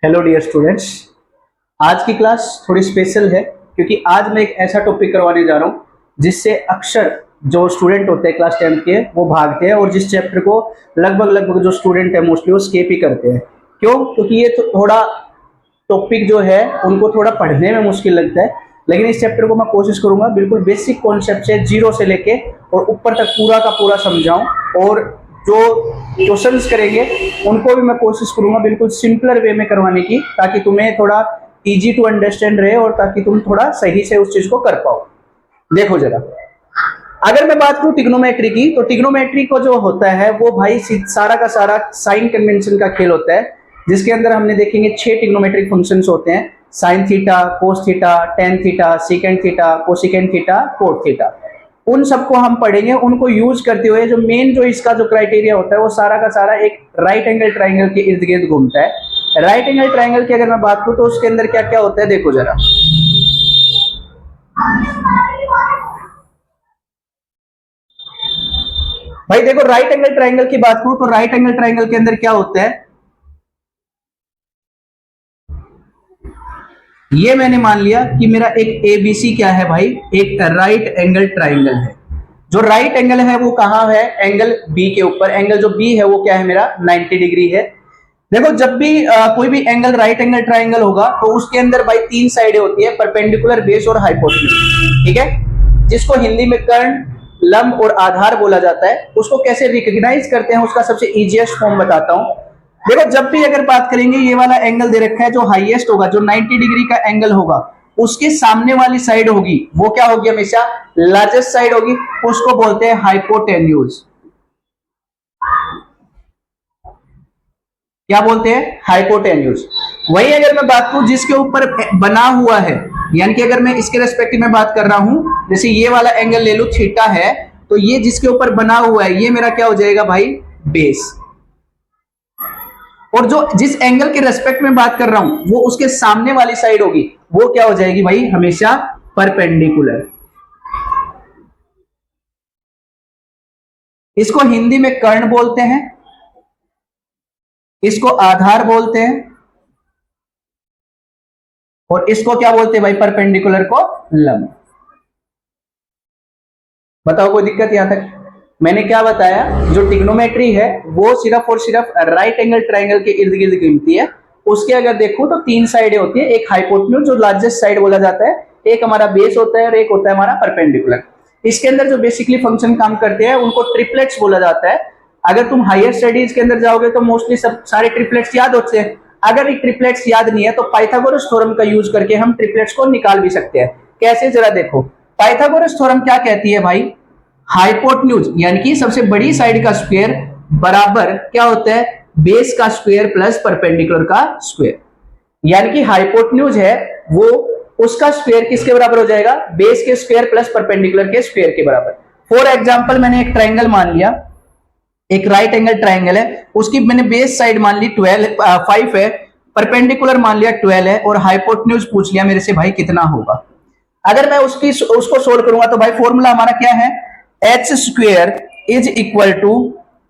Hello dear students. आज की class थोड़ी स्पेशल है क्योंकि आज मैं एक ऐसा टॉपिक करवाने जा रहा हूँ जिससे अक्सर जो स्टूडेंट होते हैं क्लास 10th के वो भागते हैं और जिस चैप्टर को लगभग जो स्टूडेंट है मोस्टली वो स्किप ही करते हैं। क्यों? क्योंकि ये थोड़ा टॉपिक जो है उनको थोड़ा पढ़ने में मुश्किल लगता है। लेकिन इस चैप्टर को मैं कोशिश करूंगा बिल्कुल बेसिक कॉन्सेप्ट से जीरो से लेके और ऊपर तक पूरा का पूरा समझाऊं, और जो क्वेश्चंस करेंगे उनको भी मैं कोशिश करूंगा बिल्कुल सिंपलर वे में करवाने की, ताकि तुम्हें थोड़ा इजी टू अंडरस्टैंड रहे और ताकि तुम थोड़ा सही से उस चीज को कर पाओ। देखो जरा, अगर मैं बात करूं ट्रिग्नोमेट्री की, तो ट्रिग्नोमेट्री को जो होता है वो भाई सारा का सारा साइन कन्वेंशन का खेल होता है, जिसके अंदर हमने देखेंगे 6 ट्रिग्नोमेट्रिक फंक्शंस होते हैं। Sine theta, cos theta, tan theta, secant theta, cosecant theta, cot theta. उन सबको हम पढ़ेंगे, उनको यूज करते हुए जो मेन जो इसका जो क्राइटेरिया होता है वो सारा का सारा एक राइट एंगल ट्राइंगल के इर्द गिर्द घूमता है। राइट एंगल ट्राइंगल की अगर मैं बात करूं तो उसके अंदर क्या क्या होता है देखो जरा। भाई देखो, राइट एंगल ट्राइंगल की बात करूं तो राइट एंगल ट्राइंगल के अंदर क्या होता है, ये मैंने मान लिया कि मेरा एक एबीसी क्या है भाई, एक राइट एंगल ट्राइंगल है। जो राइट एंगल है वो कहां है, एंगल बी के ऊपर। एंगल जो बी है वो क्या है मेरा 90 डिग्री है। देखो, जब भी कोई भी एंगल राइट एंगल ट्राइंगल होगा तो उसके अंदर भाई 3 साइडें होती है, परपेंडिकुलर, बेस और हाइपोटेन्यूज। ठीक है, जिसको हिंदी में कर्ण, लंब और आधार बोला जाता है। उसको कैसे रिकॉग्नाइज करते हैं उसका सबसे इजीएस्ट फॉर्म बताता हूं। देखो, जब भी अगर बात करेंगे, ये वाला एंगल दे रखा है जो हाईएस्ट होगा, जो 90 डिग्री का एंगल होगा, उसके सामने वाली साइड होगी वो क्या होगी, हमेशा लार्जेस्ट साइड होगी। उसको बोलते हैं हाइपोटेन्यूज। क्या बोलते हैं, हाइपोटेन्यूज। वही अगर मैं बात करूं जिसके ऊपर बना हुआ है, यानी कि अगर मैं इसके रेस्पेक्टिव में बात कर रहा हूं, जैसे ये वाला एंगल ले लो थीटा है, तो ये जिसके ऊपर बना हुआ है ये मेरा क्या हो जाएगा भाई, बेस। और जो जिस एंगल के रेस्पेक्ट में बात कर रहा हूं वो उसके सामने वाली साइड होगी, वो क्या हो जाएगी भाई, हमेशा परपेंडिकुलर। इसको हिंदी में कर्ण बोलते हैं, इसको आधार बोलते हैं, और इसको क्या बोलते हैं भाई, परपेंडिकुलर को लंब। बताओ कोई दिक्कत यहां तक? मैंने क्या बताया, जो ट्रिग्नोमेट्री है वो सिर्फ और सिर्फ राइट एंगल ट्राइंगल के इर्द गिर्द घूमती है। उसके अगर देखो तो 3 साइडें होती है, एक हाइपोटेन्यूज जो लार्जेस्ट साइड बोला जाता है, एक हमारा बेस होता है और एक होता है हमारा परपेंडिकुलर। इसके अंदर जो बेसिकली फंक्शन काम करते हैं उनको ट्रिपलेट्स बोला जाता है। अगर तुम हायर स्टडीज के अंदर जाओगे तो मोस्टली सब सारे ट्रिपलेट्स याद होते हैं। अगर ये ट्रिपलेट्स याद नहीं है तो पाइथागोरस थ्योरम का यूज करके हम ट्रिपलेट्स को निकाल भी सकते हैं। कैसे, जरा देखो। पाइथागोरस थ्योरम क्या कहती है भाई, हाइपोटेन्यूज यानी कि सबसे बड़ी साइड का स्क्वायर बराबर क्या होता है, बेस का स्क्वायर प्लस परपेंडिकुलर का स्क्वायर। यानी कि हाइपोटेन्यूज है वो, उसका स्क्वायर किसके बराबर हो जाएगा, बेस के स्क्वायर प्लस परपेंडिकुलर के स्क्वायर के बराबर। फॉर एग्जांपल, मैंने एक ट्राइंगल मान लिया, एक राइट एंगल ट्राइंगल है, उसकी मैंने बेस साइड मान ली 5 है, परपेंडिकुलर मान लिया 12 है, और हाइपोटेन्यूज पूछ लिया मेरे से भाई कितना होगा। अगर मैं उसको सोल्व करूंगा तो भाई फॉर्मूला हमारा क्या है, H square is equal to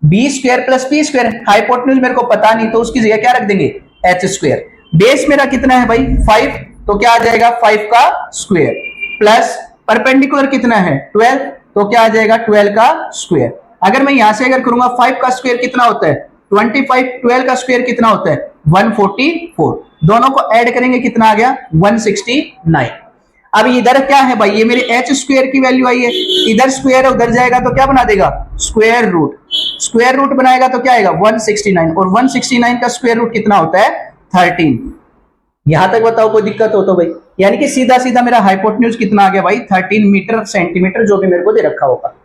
B square plus P square. Hypotenuse मेरे को पता नहीं तो उसकी जगह क्या रख देंगे, एच स्क्वेयर। बेस मेरा कितना है भाई 5, तो क्या आ जाएगा 5 का स्क्वेयर, प्लस परपेंडिकुलर कितना है 12, तो क्या आ जाएगा 12 का स्क्वेयर। अगर मैं यहां से अगर करूंगा 5 का स्क्वेयर कितना होता है 25, 12 का स्क्वेयर कितना होता है 144, दोनों को ऐड करेंगे कितना आ गया 169। अब इधर क्या है भाई, ये मेरे एच स्क्वायर की वैल्यू आई है, इधर स्क्वायर है उधर जाएगा तो क्या बना देगा, स्क्वायर रूट। स्क्वायर रूट बनाएगा तो क्या आएगा 169, और 169 का स्क्वायर रूट कितना होता है 13। यहां तक बताओ कोई दिक्कत हो तो भाई, यानी कि सीधा सीधा मेरा हाइपोटेन्यूज कितना आ गया भाई 13 मीटर सेंटीमीटर, जो भी मेरे को दे रखा होगा।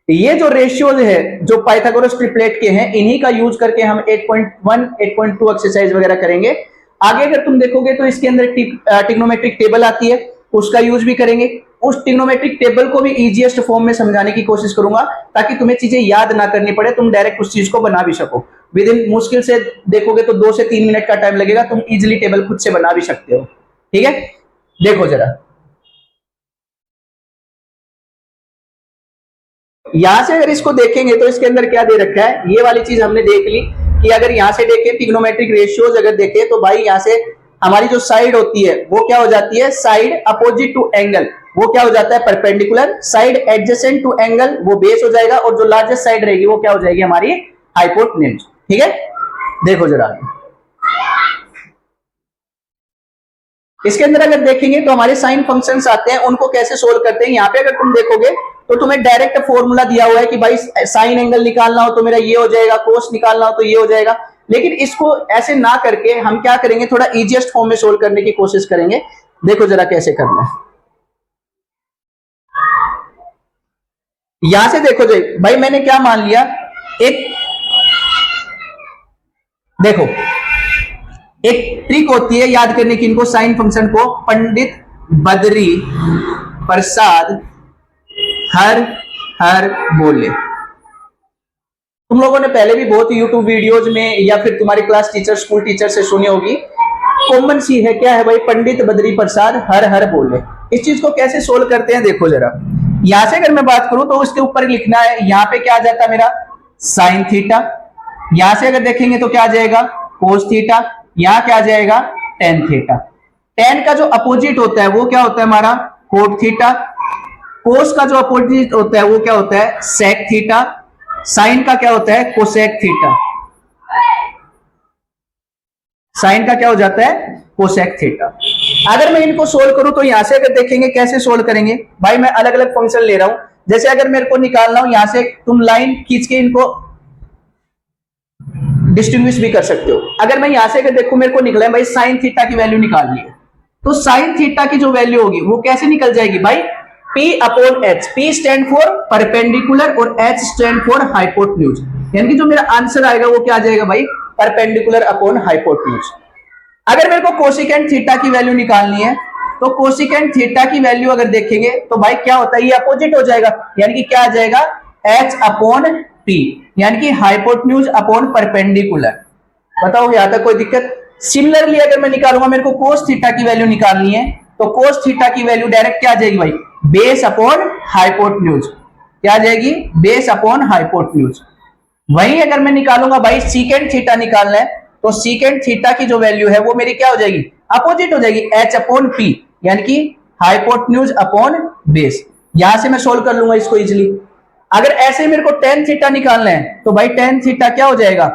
ये जो रेशियोज है जो पाइथागोरस ट्रिपलेट के हैं, इन्हीं का यूज करके हम 8.1 8.2 एक्सरसाइज वगैरह करेंगे। आगे अगर तुम देखोगे तो इसके अंदर ट्रिग्नोमेट्रिक टेबल आती है, उसका यूज भी करेंगे। उस ट्रिग्नोमेट्रिक टेबल को भी इजीएस्ट फॉर्म में समझाने की कोशिश करूंगा, ताकि तुम्हें चीजें याद ना करनी पड़े, तुम डायरेक्ट उस चीज को बना भी सको। विद इन मुश्किल से देखोगे तो 2 से 3 मिनट का टाइम लगेगा, तुम इजिली टेबल खुद से बना भी सकते हो। ठीक है, देखो जरा, यहां से अगर इसको देखेंगे तो इसके अंदर क्या दे रखा है, ये वाली चीज हमने देख ली कि अगर यहाँ से देखें ट्रिग्नोमेट्रिक रेशियोज अगर देखें तो भाई यहाँ से हमारी जो साइड होती है वो क्या हो जाती है, साइड अपोजिट टू एंगल वो क्या हो जाता है, perpendicular. Side adjacent to angle वो बेस हो जाएगा, और जो लार्जेस्ट साइड रहेगी वो क्या हो जाएगी, हमारी हाइपोटेन्यूज। ठीक है, देखो जरा इसके अंदर अगर देखेंगे तो हमारे साइन फंक्शंस आते हैं, उनको कैसे सोल्व करते हैं। यहाँ पे अगर तुम देखोगे तो तुम्हें डायरेक्ट फॉर्मूला दिया हुआ है कि भाई साइन एंगल निकालना हो तो मेरा ये हो जाएगा, कोस निकालना हो तो ये हो जाएगा। लेकिन इसको ऐसे ना करके हम क्या करेंगे, थोड़ा इजीएस्ट फॉर्म में सोल्व करने की कोशिश करेंगे। देखो जरा कैसे करना है। यहां से देखो जी भाई, मैंने क्या मान लिया, एक देखो एक ट्रिक होती है याद करने की इनको, साइन फंक्शन को, पंडित बद्री प्रसाद हर हर बोले। तुम लोगों ने पहले भी बहुत यूट्यूब वीडियोज में या फिर तुम्हारी क्लास टीचर, स्कूल टीचर से सुनी होगी, कॉमन सी है, क्या है भाई, पंडित बद्री प्रसाद हर हर बोले। इस चीज को कैसे सोल्व करते हैं देखो जरा। यहां से अगर मैं बात करूं तो उसके ऊपर लिखना है, यहां पे क्या आ जाता है मेरा साइन थीटा, यहां से अगर देखेंगे तो क्या आ जाएगा कोस थीटा, यहां क्या आ जाएगा टेन थीटा। टेन का जो अपोजिट होता है वो क्या होता है हमारा कोट थीटा, कोस का जो अपोजिट होता है वो क्या होता है सेक थीटा, साइन का क्या होता है कोसेक थीटा, साइन का क्या हो जाता है कोसेक थीटा। अगर मैं इनको सोल्व करूं तो यहां से अगर देखेंगे कैसे सोल्व करेंगे भाई, मैं अलग अलग फंक्शन ले रहा हूं। जैसे अगर मेरे को निकालना हो, यहां से तुम लाइन खींच के इनको डिस्टिंग्विश भी कर सकते हो। अगर मैं यहां से अगर देखूं मेरे को निकला है भाई साइन थीटा की वैल्यू निकालनी है, तो साइन थीटा की जो वैल्यू होगी वो कैसे निकल जाएगी भाई, P upon H। P stand for perpendicular और H स्टैंड फॉर हाइपोटेन्यूज, यानी कि जो मेरा आंसर आएगा वो क्या आ जाएगा भाई परपेंडिकुलर अपॉन हाइपोटेन्यूज। अगर मेरे को कोसिकेंट थीटा की वैल्यू निकालनी है तो कोसिकेंट थीटा की वैल्यू अगर देखेंगे तो भाई क्या होता है, ये अपोजिट हो जाएगा, यानी कि क्या आ जाएगा H अपॉन P, यानी कि हाइपोटेन्यूज अपॉन परपेंडिकुलर। बताओ यहां तक कोई दिक्कत। सिमिलरली अगर मैं निकालूंगा, मेरे को कोस थीटा की वैल्यू निकालनी है, तो कोस थीटा की वैल्यू डायरेक्ट क्या आ जाएगी भाई बेस अपॉन हाइपोटेन्यूज, क्या आ जाएगी बेस अपॉन हाइपोटेन्यूज। वहीं अगर मैं निकालूंगा भाई सीकेंट थीटा निकालना है, तो सीकेंट थीटा की जो वैल्यू है वो मेरी क्या हो जाएगी अपोजिट हो जाएगी H अपॉन P, यानी कि हाइपोटेन्यूज अपॉन बेस। यहां से मैं सोल्व कर लूंगा इसको इजिली। अगर ऐसे मेरे को टेन थीटा निकालना है तो भाई टेन थीटा क्या हो जाएगा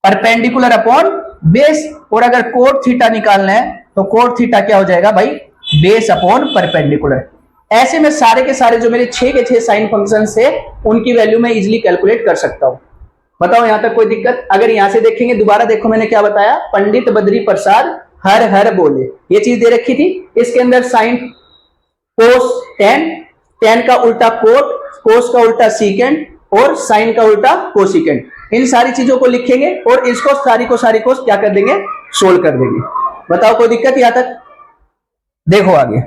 परपेंडिकुलर अपॉन बेस, और अगर कोट थीटा निकालना है तो कोट थीटा क्या हो जाएगा भाई बेस अपॉन परपेंडिकुलर। ऐसे में सारे के सारे जो मेरे 6 के 6 साइन फंक्शन है उनकी वैल्यू मैं इजिली कैलकुलेट कर सकता हूं। बताओ यहां तक कोई दिक्कत। अगर यहां से देखेंगे दोबारा देखो मैंने क्या बताया, पंडित बद्री प्रसाद हर हर बोले, ये चीज दे रखी थी। इसके अंदर साइन कोस टेन, टेन का उल्टा कोट, कोस का उल्टा सीकेंट और साइन का उल्टा कोसिकेंट, इन सारी चीजों को लिखेंगे और इसको सारी को क्या कर देंगे सोल्व कर देंगे। बताओ कोई दिक्कत यहां तक। देखो आगे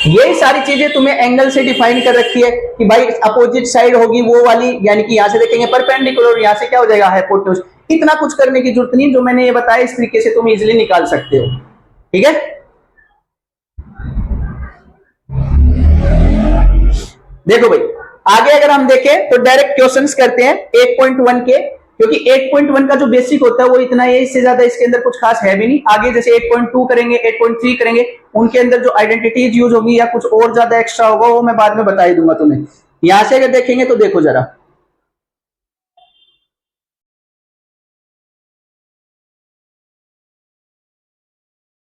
यही सारी चीजें तुम्हें एंगल से डिफाइन कर रखी है कि भाई अपोजिट साइड होगी वो वाली, यानी कि यहां से देखेंगे परपेंडिकुलर, यहां से क्या हो जाएगा हाइपोटेन्यूज। इतना कुछ करने की जरूरत नहीं, जो मैंने ये बताया इस तरीके से तुम इजीली निकाल सकते हो। ठीक है, देखो भाई आगे अगर हम देखें तो डायरेक्ट क्वेश्चंस करते हैं 8.1 के, क्योंकि 8.1 का जो बेसिक होता है वो इतना है, इससे ज्यादा इसके अंदर कुछ खास है भी नहीं। आगे जैसे 8.2 करेंगे, 8.3 करेंगे, उनके अंदर जो आइडेंटिटीज यूज होगी या कुछ और ज्यादा एक्स्ट्रा होगा वो मैं बाद में बता ही दूंगा तुम्हें। यहां से अगर देखेंगे तो देखो जरा,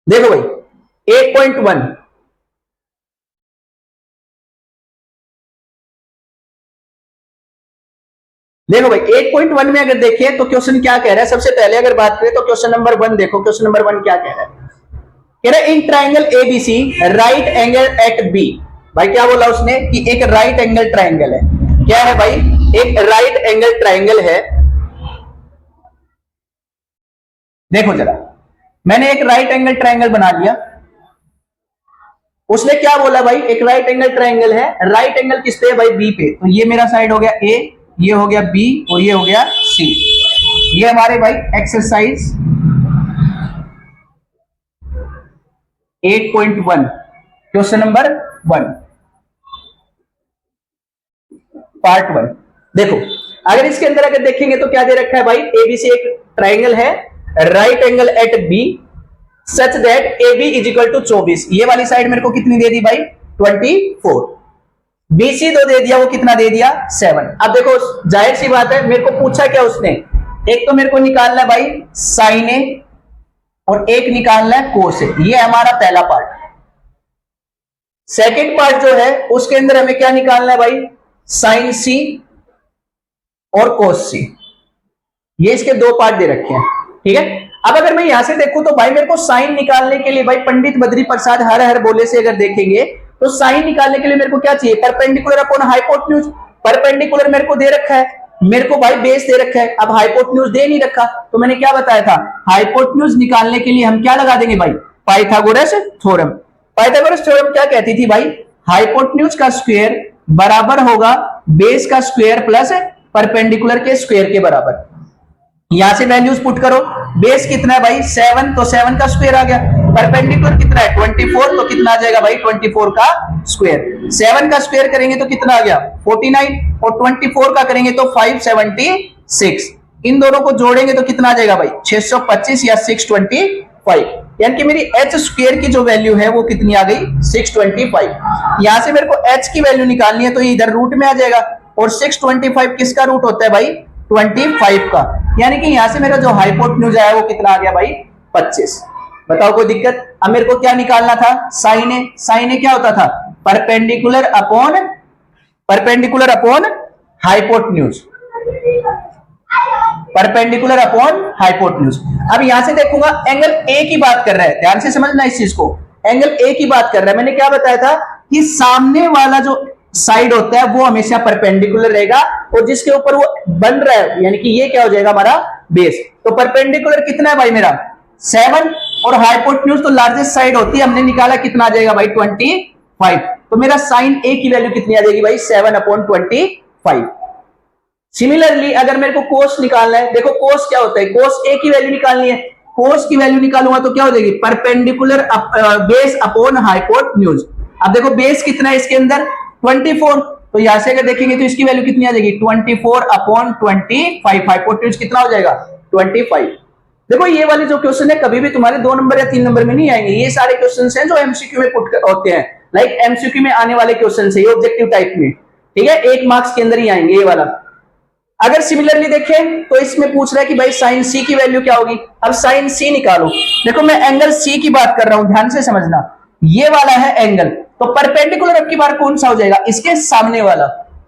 देखो भाई 8.1 देखो भाई 8.1 में अगर देखें तो क्वेश्चन क्या कह रहा है। सबसे पहले अगर बात करें तो क्वेश्चन नंबर 1 देखो, क्वेश्चन नंबर 1 क्या कह रहा है, कह रहा है in triangle ABC right angle at B. भाई क्या बोला उसने कि एक राइट एंगल ट्राइंगल है, क्या है भाई एक राइट एंगल ट्राइंगल है। देखो जरा मैंने एक राइट एंगल ट्राइंगल बना लिया, उसने क्या बोला भाई एक राइट एंगल ट्राइंगल है, राइट एंगल किस पे है भाई बी पे, तो ये मेरा साइड हो गया ए, ये हो गया बी और ये हो गया सी। ये हमारे भाई एक्सरसाइज 8.1 क्वेश्चन नंबर 1। पार्ट 1। देखो अगर इसके अंदर अगर देखेंगे तो क्या दे रखा है भाई, एबीसी एक ट्राइंगल है, right angle at B such that A B is equal to 24। ये वाली साइड मेरे को कितनी दे दी भाई 24। बीसी दो दे दिया, वो कितना दे दिया 7। अब देखो जाहिर सी बात है, मेरे को पूछा क्या उसने, एक तो मेरे को निकालना है भाई साइन ए और एक निकालना है कोस ए। ये हमारा पहला पार्ट। सेकंड पार्ट जो है उसके अंदर हमें क्या निकालना है भाई, साइन सी और कोस सी। ये इसके दो पार्ट दे रखे हैं, ठीक है। अब अगर मैं यहां से देखूं तो भाई मेरे को साइन निकालने के लिए भाई पंडित बद्री प्रसाद हर हर बोले से अगर देखेंगे तो साइन निकालने के लिए मेरे को क्या चाहिए, परपेंडिकुलर अपॉन हाइपोटेन्यूज। परपेंडिकुलर मेरे को दे रखा है, मेरे को भाई बेस दे रखा है, अब हाइपोटेन्यूज दे नहीं रखा। तो मैंने क्या बताया था, हाइपोटेन्यूज निकालने के लिए हम क्या लगा देंगे भाई, पाइथागोरस थ्योरम। पाइथागोरस थ्योरम क्या कहती थी भाई, हाइपोटेन्यूज का स्क्वायर बराबर होगा बेस का स्क्वायर प्लस परपेंडिकुलर के स्क्वायर के बराबर। यहां से वैल्यूज पुट करो, बेस कितना है भाई 7, तो 7 का स्क्वायर आ गया। परपेंडिकुलर कितना है 24, तो कितना आ जाएगा भाई 24 का स्क्वायर। 7 का स्क्वायर करेंगे तो कितना आ गया 49, और 24 का करेंगे तो 576। इन दोनों को जोड़ेंगे तो कितना आ जाएगा भाई 625 या 625। यानी कि मेरी h स्क्वायर की जो वैल्यू है वो कितनी आ गई 625। यहां से मेरे को h की वैल्यू निकालनी है तो ये इधर रूट में आ जाएगा, और 625 किसका रूट होता है भाई 25 का। यानी कि यहां से मेरा जो हाइपोटेन्यूज आया वो कितना आ गया भाई 25। बताओ कोई दिक्कत। अब मेरे को क्या निकालना था, साइन ए। साइन ए क्या होता था, perpendicular upon hypotenuse, perpendicular upon hypotenuse. अब यहां से देखूंगा एंगल ए की बात कर रहा है, ध्यान से समझना इस चीज को, एंगल ए की बात कर रहा है। मैंने क्या बताया था कि सामने वाला जो साइड होता है वो हमेशा परपेंडिकुलर रहेगा, और जिसके ऊपर वो बन रहा है यानी कि ये क्या हो जाएगा हमारा बेस। तो परपेंडिकुलर कितना है भाई मेरा 7, और हाइपोटेन्यूज तो लार्जेस्ट साइड होती है, हमने निकाला कितना आ जाएगा भाई 25। तो मेरा साइन ए की वैल्यू कितनी आ जाएगी भाई 7/25। सिमिलरली अगर मेरे को कोस निकालना है, देखो कोस क्या होता है, कोस ए की वैल्यू निकालनी है। कोस की वैल्यू निकालूंगा तो क्या हो जाएगी, परपेंडिकुलर बेस अपॉन हाइपोटेन्यूज। अब देखो बेस कितना है इसके अंदर 24, तो यहां से अगर देखेंगे तो इसकी वैल्यू कितनी आ जाएगी 24/25। हाइपोटेन्यूज कितना हो जाएगा 25। देखो ये वाले जो क्वेश्चन है कभी भी तुम्हारे 2 नंबर या 3 नंबर में नहीं आएंगे। ये सारे क्वेश्चन हैं जो एमसीक्यू में पुट होते हैं, लाइक एमसीक्यू में आने वाले क्वेश्चन है, ये ऑब्जेक्टिव टाइप में, ठीक है, 1 मार्क्स के अंदर ही आएंगे ये वाला। अगर सिमिलरली देखें तो इसमें पूछ रहा है कि भाई साइन सी की वैल्यू क्या होगी। अब साइन सी निकालो, देखो मैं एंगल सी की बात कर रहा हूं, ध्यान से समझना। ये वाला है एंगल, तो परपेंडिकुलर अब की बार कौन सा हो जाएगा, इसके सामने वाला।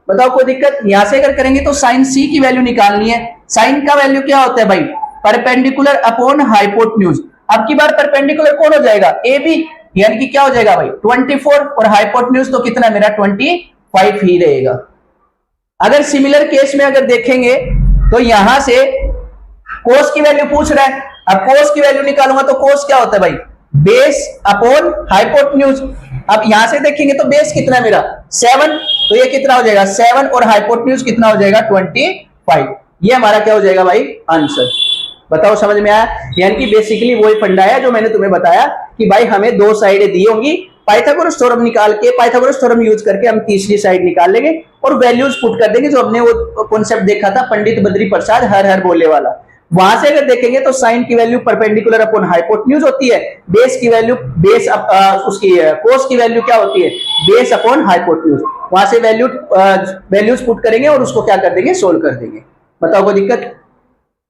बताओ कोई दिक्कत। यहां से अगर करेंगे तो साइन सी की वैल्यू निकालनी है। साइन का वैल्यू क्या होता है भाई, परपेंडिकुलर अपॉन हाइपोटेन्यूज। अब की बार परपेंडिकुलर कौन हो जाएगा ए बी, यानी कि क्या हो जाएगा भाई 24, और हाइपोटेन्यूज तो कितना मेरा 25 ही रहेगा। अगर सिमिलर केस में अगर देखेंगे तो यहां से कोस की वैल्यू पूछ रहा है। अब कोस की वैल्यू निकालूंगा तो कोस क्या होता है भाई बेस अपॉन हाइपोटेन्यूज। अब यहां से देखेंगे तो बेस कितना है मेरा 7, तो ये कितना हो जाएगा 7, और हाइपोटेन्यूज कितना हो जाएगा 25। ये हमारा क्या हो जाएगा भाई आंसर। बताओ समझ में आया। यानी कि बेसिकली वही फंडा है जो मैंने तुम्हें बताया कि भाई हमें 2 साइडें दी होंगी, पाइथागोरस थ्योरम निकाल के, पाइथागोरस थ्योरम यूज करके हम तीसरी साइड निकाल लेंगे और वैल्यूज पुट कर देंगे, जो हमने वो कॉन्सेप्ट देखा था पंडित बद्री प्रसाद हर हर बोले वाला। वहां से अगर देखेंगे तो साइन की वैल्यू परपेंडिकुलर अपॉन हाइपोटेन्यूज होती है, बेस की वैल्यू उसकी कोस की वैल्यू क्या होती है बेस अपॉन हाइपोटेन्यूज। वहां से वैल्यूज पुट करेंगे और उसको क्या कर देंगे सोल्व कर देंगे। बताओ कोई दिक्कत।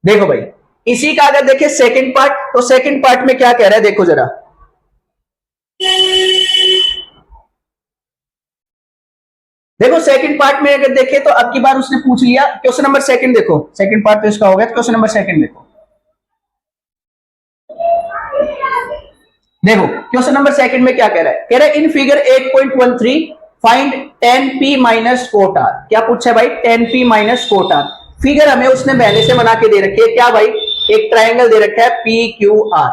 देखो भाई इसी का अगर देखें सेकंड पार्ट, तो सेकंड पार्ट में क्या कह रहा है देखो जरा। देखो सेकंड पार्ट में अगर देखें तो अब की बार उसने पूछ लिया क्वेश्चन नंबर सेकंड, देखो सेकंड पार्ट तो इसका हो गया, क्वेश्चन नंबर सेकंड देखो। देखो क्वेश्चन नंबर सेकंड में क्या कह रहा है, कह रहा है in figure 8.13 find tan p minus cot r। क्या पूछा है भाई tan p minus cot r। Figure हमें उसने पहले से बना के दे रखी है, क्या भाई एक ट्राइंगल दे रखा है PQR।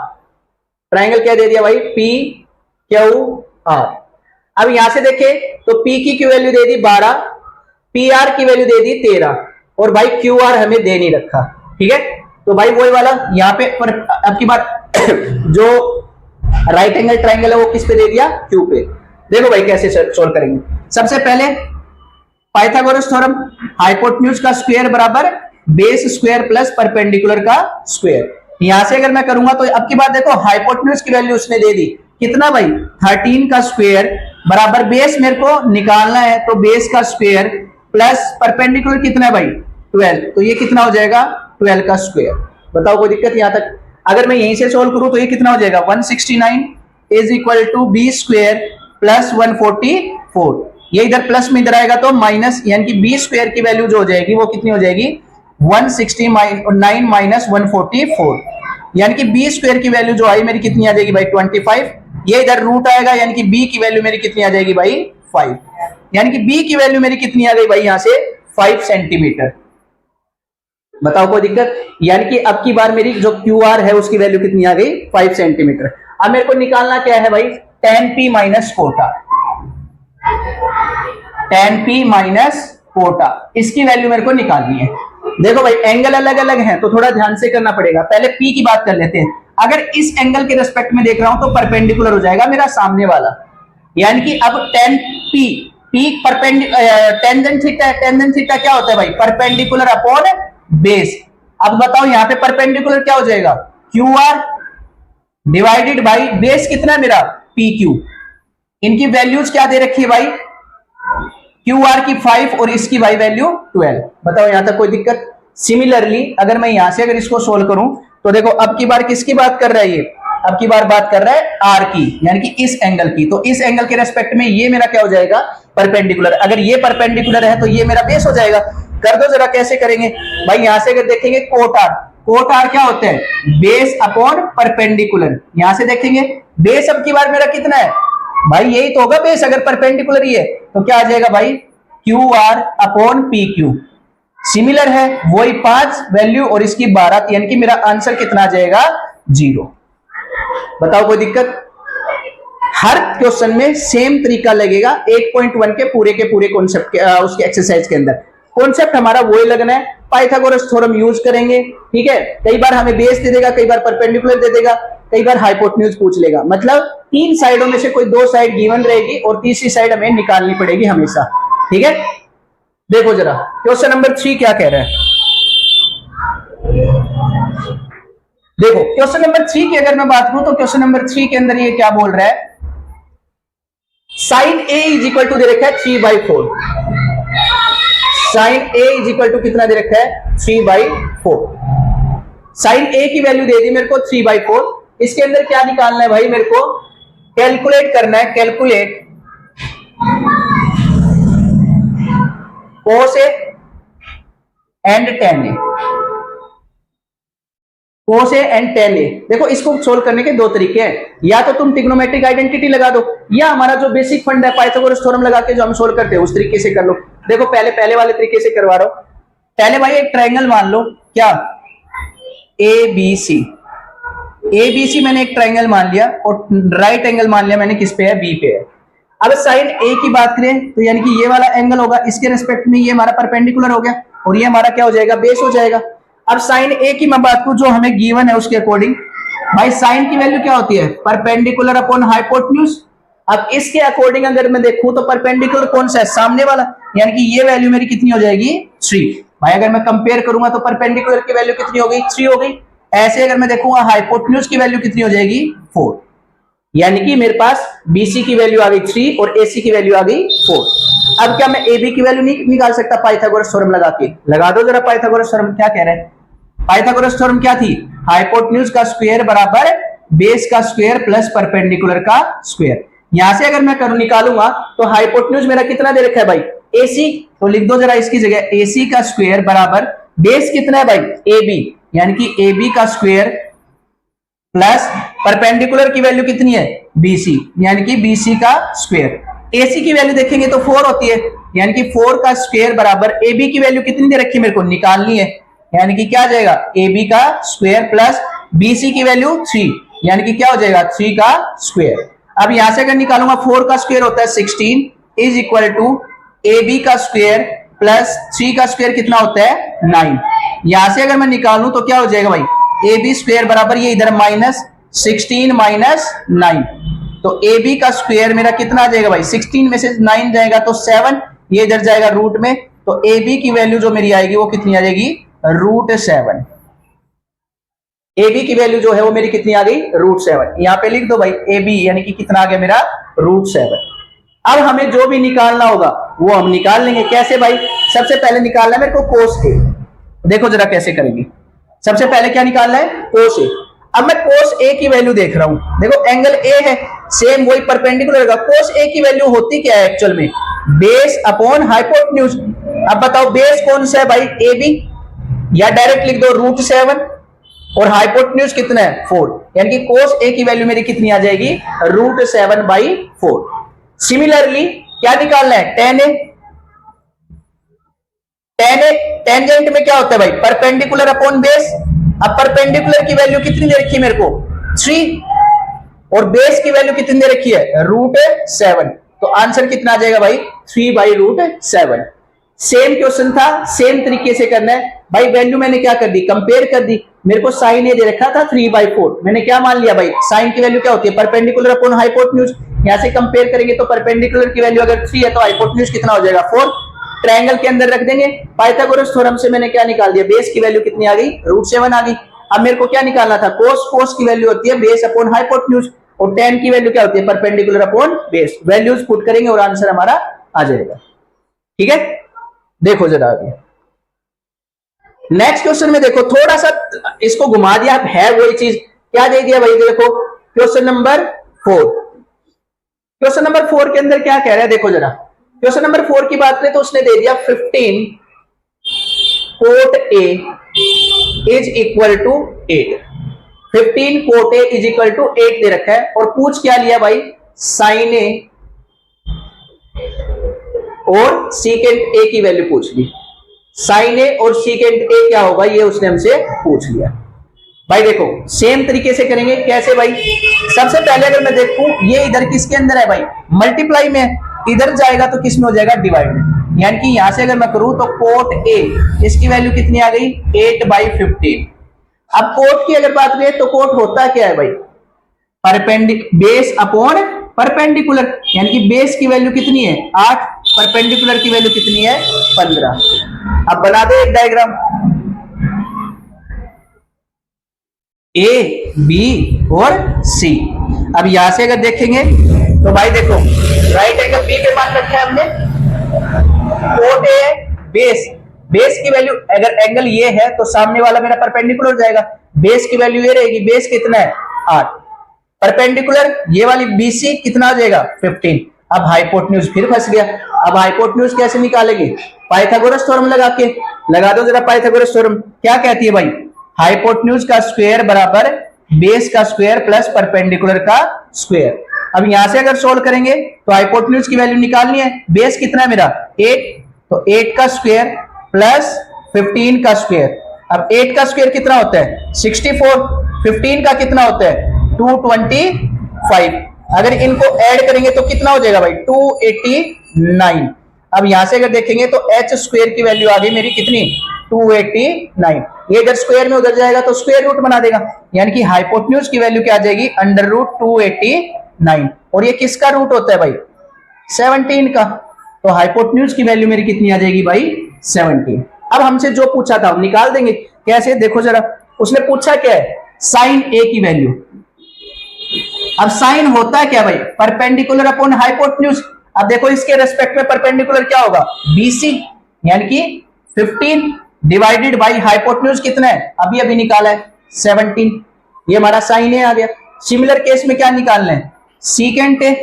ट्राइंगल क्या दे दिया भाई PQR। अब यहां से देखें तो P की वैल्यू दे दी 12, PR की वैल्यू दे दी 13, और भाई QR हमें दे नहीं रखा, ठीक है। तो भाई वही वाला यहाँ पे पर अब की बार जो राइट एंगल ट्राइंगल है वो किस पे दे दिया Q पे। देखो भाई कैसे सोल्व करेंगे। सबसे पहले पाइथागोरस थ्योरम, हाइपोटेन्यूज का स्क्वायर बराबर बेस स्क्वायर प्लस परपेंडिकुलर का स्क्वायर। यहां से अगर मैं करूंगा तो अब की बात देखो, हाइपोटेन्यूज की वैल्यू उसने दे दी कितना भाई 13 का स्क्वायर बराबर बेस मेरे को निकालना है तो बेस का स्क्वायर प्लस परपेंडिकुलर कितना है भाई 12, तो ये कितना हो जाएगा 12 का स्क्वायर। बताओ कोई दिक्कत यहां तक? अगर मैं यहीं से सोल्व करूं तो ये कितना हो जाएगा 169 is equal to B square plus 144, ये इधर प्लस में इधर आएगा तो माइनस, यानी कि बी स्क्वायर की वैल्यू जो हो जाएगी वो कितनी हो जाएगी 169 माइनस 144, यानी कि बी स्क्वायर की वैल्यू जो आई मेरी कितनी आ जाएगी भाई 25, ये इधर रूट आएगा यानी कि बी की वैल्यू मेरी कितनी आ जाएगी भाई 5, यानी कि बी की वैल्यू मेरी कितनी आ गई भाई यहां से 5 सेंटीमीटर। बताओ कोई दिक्कत? यानी कि अब की बार मेरी जो क्यू आर है उसकी वैल्यू कितनी आ गई 5 सेंटीमीटर। अब मेरे को निकालना क्या है भाई 10p minus Kota, 10p minus Kota, इसकी वैल्यू मेरे को निकालनी है। देखो भाई एंगल अलग अलग हैं तो थोड़ा ध्यान से करना पड़ेगा। पहले p की बात कर लेते हैं। अगर इस एंगल के रिस्पेक्ट में देख रहा हूं तो परपेंडिकुलर हो जाएगा मेरा सामने वाला, यानी कि अब 10p p टेंजेंट थीटा है, टेंजेंट थीटा क्या होता है भाई परपेंडिकुलर अपॉन बेस। अब बताओ यहां पे परपेंडिकुलर क्या हो जाएगा Q R divided by base कितना है मेरा पी क्यू। इनकी वैल्यूज क्या दे रखी है भाई क्यू आर की 5 और इसकी भाई वैल्यू 12। बताओ यहां तक कोई दिक्कत? सिमिलरली अगर मैं यहां से अगर इसको सोल्व करूं तो देखो अब की बार किसकी बात कर रहा है ये, अब की बार बात कर रहा है आर की, यानी कि इस एंगल की। तो इस एंगल के रेस्पेक्ट में ये मेरा क्या हो जाएगा परपेंडिकुलर। अगर ये परपेंडिकुलर है तो ये मेरा बेस हो जाएगा। कर दो जरा, कैसे करेंगे भाई? यहां से अगर देखेंगे कोट आर, कोट आर क्या होता है बेस अपॉन परपेंडिकुलर। यहां से देखेंगे बेस अब की बार मेरा कितना है भाई, यही तो होगा बेस अगर परपेंडिकुलर ही है तो क्या आ जाएगा भाई Q R upon P Q. Similar है वही 5 वैल्यू और इसकी 12, यानी कि मेरा आंसर कितना आ जाएगा 0। बताओ कोई दिक्कत? हर क्वेश्चन में सेम तरीका लगेगा 1.1 के पूरे कॉन्सेप्ट के उसके एक्सरसाइज के अंदर। कॉन्सेप्ट हमारा वही लगना है, पाइथागोरस थ्योरम यूज करेंगे, ठीक है। कई बार हमें बेस दे देगा, कई बार परपेंडिकुलर दे देगा, कई बार हाइपोटेन्यूज पूछ लेगा। मतलब 3 साइडों में से कोई 2 साइड गिवन रहेगी और तीसरी साइड हमें निकालनी पड़ेगी हमेशा, ठीक है। देखो जरा क्वेश्चन नंबर 3 क्या कह रहा है। देखो क्वेश्चन नंबर 3 की अगर मैं बात करूं तो क्वेश्चन नंबर 3 के अंदर ये क्या बोल रहा है, sine A is equal to दे रखा है 3/4। Sine A is equal to कितना दे रखा है 3/4। साइन ए की वैल्यू दे दी मेरे को 3/4। इसके अंदर क्या निकालना है भाई, मेरे को कैलकुलेट करना है, calculate cos A and tan A। cos A and tan A। देखो इसको सोल्व करने के 2 तरीके हैं, या तो तुम ट्रिग्नोमेट्रिक आइडेंटिटी लगा दो, या हमारा जो बेसिक फंड है पाइथागोरस थ्योरम लगा के जो हम सोल्व करते हैं उस तरीके से कर लो। देखो पहले वाले तरीके से करवा रहा हूं। पहले भाई एक ट्रायंगल मान लो, क्या ABC। ABC मैंने एक ट्रायंगल मान लिया और राइट एंगल मान लिया मैंने किस पे है B पे है। अब साइन A की बात करें तो यानी कि ये वाला एंगल होगा, इसके रिस्पेक्ट में ये हमारा परपेंडिकुलर हो गया और ये हमारा क्या हो जाएगा बेस हो जाएगा। अब साइन A की मैं बात करूं जो हमें गिवन है उसके अकॉर्डिंग, भाई साइन की वैल्यू क्या होती है परपेंडिकुलर अपॉन हाइपोटेन्यूज। अब इसके अकॉर्डिंग अगर मैं देखूं तो परपेंडिकुलर कौन सा है सामने वाला, यानी कि ये वैल्यू मेरी कितनी हो जाएगी 3। भाई अगर मैं कंपेयर करूंगा तो परपेंडिकुलर की वैल्यू कितनी हो गई 3 हो गई। ऐसे अगर मैं देखूंगा हाइपोटेन्यूज की वैल्यू कितनी हो जाएगी 4, यानी कि मेरे पास BC की वैल्यू आ गई 3 और AC की वैल्यू आ गई 4। अब क्या मैं AB की वैल्यू नहीं निकाल सकता पाइथागोरस थ्योरम लगा के? लगा दो जरा पाइथागोरस थ्योरम क्या कह रहे हैं। पाइथागोरस थ्योरम क्या थी, हाइपोटेन्यूज का स्क्वायर बराबर बेस का स्क्वायर प्लस परपेंडिकुलर का स्क्वायर। यहां से अगर मैं निकालूंगा तो हाइपोटेन्यूज मेरा कितना दे रखा है भाई AC, तो लिख दो जरा इसकी जगह AC का स्क्वायर बराबर बेस कितना है भाई AB, यानी कि AB का स्क्वायर प्लस परपेंडिकुलर की वैल्यू कितनी है BC, यानी कि BC का स्क्वायर। AC की वैल्यू देखेंगे तो 4 होती है, यानी कि 4 का स्क्वायर बराबर AB की वैल्यू कितनी दे रखी है मेरे को निकालनी है, यानी कि क्या आ जाएगा AB का स्क्वायर प्लस BC की वैल्यू 3, यानी कि क्या हो जाएगा 3 का स्क्वायर। अब यहां से अगर निकालूंगा 4 का स्क्वायर होता है 16 इज इक्वल टू AB का स्क्वायर प्लस 3 का स्क्वायर कितना होता है 9। यहां से अगर मैं निकालूं तो क्या हो जाएगा भाई AB स्क्वायर बराबर ये इधर माइनस 16 माइनस 9, तो AB का स्क्वायर मेरा कितना आ जाएगा भाई 16 में से 9 जाएगा तो 7, ये इधर जाएगा रूट में, तो ए बी की वैल्यू जो मेरी आएगी वो कितनी आ जाएगी, √7। ए बी की वैल्यू जो है वो मेरी कितनी आ गई, √7। यहां पे लिख दो भाई ए बी यानी कि कितना आ गया मेरा, √7। अब हमें जो भी निकालना होगा वो हम निकाल लेंगे। कैसे भाई, सबसे पहले निकालना है मेरे को कोस ए। देखो जरा कैसे करेंगे, सबसे पहले क्या निकालना है, कोस ए। अब मैं कोस ए की वैल्यू देख रहा हूं, देखो एंगल ए है, सेम वही परपेंडिकुलर का। कोस ए की वैल्यू होती क्या है एक्चुअल में, बेस अपॉन हाइपोटेन्यूज। अब बताओ बेस कौन सा है भाई, ए बी, या डायरेक्ट लिख दो √7 और हाइपोटेन्यूज कितना है 4, यानी कि कोस ए की वैल्यू मेरी कितनी आ जाएगी, √7/4। सिमिलरली क्या निकालना है, tan ए। टेंजेंट में क्या होता है भाई, परपेंडिकुलर अपॉन बेस। अब परपेंडिकुलर की वैल्यू कितनी दे रखी है मेरे को, 3, और बेस की वैल्यू कितनी दे रखी है, √7। तो आंसर कितना आ जाएगा भाई, 3/√7। सेम क्वेश्चन था, सेम तरीके से करना है भाई। वैल्यू मैंने क्या कर दी, कंपेयर कर दी। मेरे को साइन ए दे रखा था 3/4, मैंने क्या मान लिया भाई, साइन की वैल्यू क्या होती है, परपेंडिकुलर अपॉन हाइपोटेन्यूज। यहां से कंपेयर करेंगे तो परपेंडिकुलर की वैल्यू अगर 3 है तो हाइपोटेन्यूज कितना हो जाएगा, 4। ट्रायंगल के अंदर रख देंगे। पाइथागोरस थ्योरम से मैंने क्या निकाल दिया, बेस की वैल्यू कितनी आ गई, √7 आ गई। अब मेरे को क्या निकालना था, कोस की वैल्यू होती है बेस अपॉन हाइपोटेन्यूज, और tan की वैल्यू क्या होती है, perpendicular upon base. Values put करेंगे और आंसर हमारा आ जाएगा। ठीक है, देखो जरा आगे नेक्स्ट क्वेश्चन में देखो, थोड़ा सा इसको घुमा दिया है, वही चीज क्या दे दिया भाई, देखो क्वेश्चन नंबर 4। क्वेश्चन नंबर 4 के अंदर क्या कह रहा है, देखो जरा। क्वेश्चन नंबर 4 की बात करें तो उसने दे दिया 15 cot A is equal to 8। 15 cot A is equal to 8 दे रखा है, और पूछ क्या लिया भाई, साइन ए और सीकेंट ए की वैल्यू पूछ ली। साइन ए और सीकेंट ए क्या होगा ये उसने हमसे पूछ लिया। भाई देखो सेम तरीके से करेंगे। कैसे भाई, सबसे पहले अगर मैं देखूं ये इधर किसके अंदर है भाई, मल्टीप्लाई में, इधर जाएगा तो किस में हो जाएगा, डिवाइड में। यानी कि यहां से अगर मैं करूं तो कोट ए, इसकी वैल्यू कितनी आ गई, 8/15। अब कोट की अगर बात करें तो कोट होता क्या है भाई, बेस अपॉन परपेंडिकुलर, यानी कि बेस की वैल्यू कितनी है 8, परपेंडिकुलर की वैल्यू कितनी है 15। अब बना दे एक डायग्राम, ए बी और सी। अब यहां से अगर देखेंगे तो भाई देखो राइट एंगल बी पे मान रखा है हमने, कोट ए है, बेस की वैल्यू अगर एंगल ये है तो सामने वाला मेरा परपेंडिकुलर जाएगा, बेस की वैल्यू ये रहेगी, बेस कितना है 8, परपेंडिकुलर ये वाली बीसी कितना आ जाएगा 15। अब हाइपोटेन्यूज फिर फंस गया। अब हाइपोटेन्यूज कैसे निकालेंगे, पाइथागोरस थ्योरम लगा दो जरा। पाइथागोरस थ्योरम क्या कहती है भाई, हाइपोटेन्यूज का स्क्वायर बराबर बेस का स्क्वायर प्लस परपेंडिकुलर का स्क्वायर। अब यहां से अगर सोल्व करेंगे तो हाइपोटेन्यूज की वैल्यू निकालनी है, बेस कितना है मेरा 8, तो 8 का स्क्वायर प्लस 15 का स्क्वायर। अब 8 का स्क्वायर कितना होता है 64, 15 का कितना होता है 225। अगर इनको ऐड करेंगे तो कितना हो जाएगा भाई 289। अब यहां से अगर देखेंगे तो h स्क्वायर की वैल्यू आ गई मेरी कितनी 289। ये अगर स्क्वायर में उधर जाएगा तो स्क्वायर रूट बना देगा, यानी कि हाइपोटेन्यूज की वैल्यू क्या आ जाएगी √289। और ये किसका रूट होता है भाई 17 का, तो हाइपोटेन्यूज की वैल्यू मेरी कितनी आ जाएगी भाई 17। अब हमसे जो पूछा था हम निकाल देंगे। कैसे, देखो जरा, उसने पूछा क्या है साइन ए की वैल्यू। अब साइन होता है क्या भाई, परपेंडिकुलर अपॉन हाइपोटेन्यूज। अब देखो इसके रेस्पेक्ट में परपेंडिकुलर क्या होगा बीसी, यानी कि 15 डिवाइडेड बाई हाइपोटेन्यूज कितना है अभी अभी निकाला है 17, ये हमारा साइन ए आ गया। सिमिलर केस में क्या निकालना है सीकेंट ए।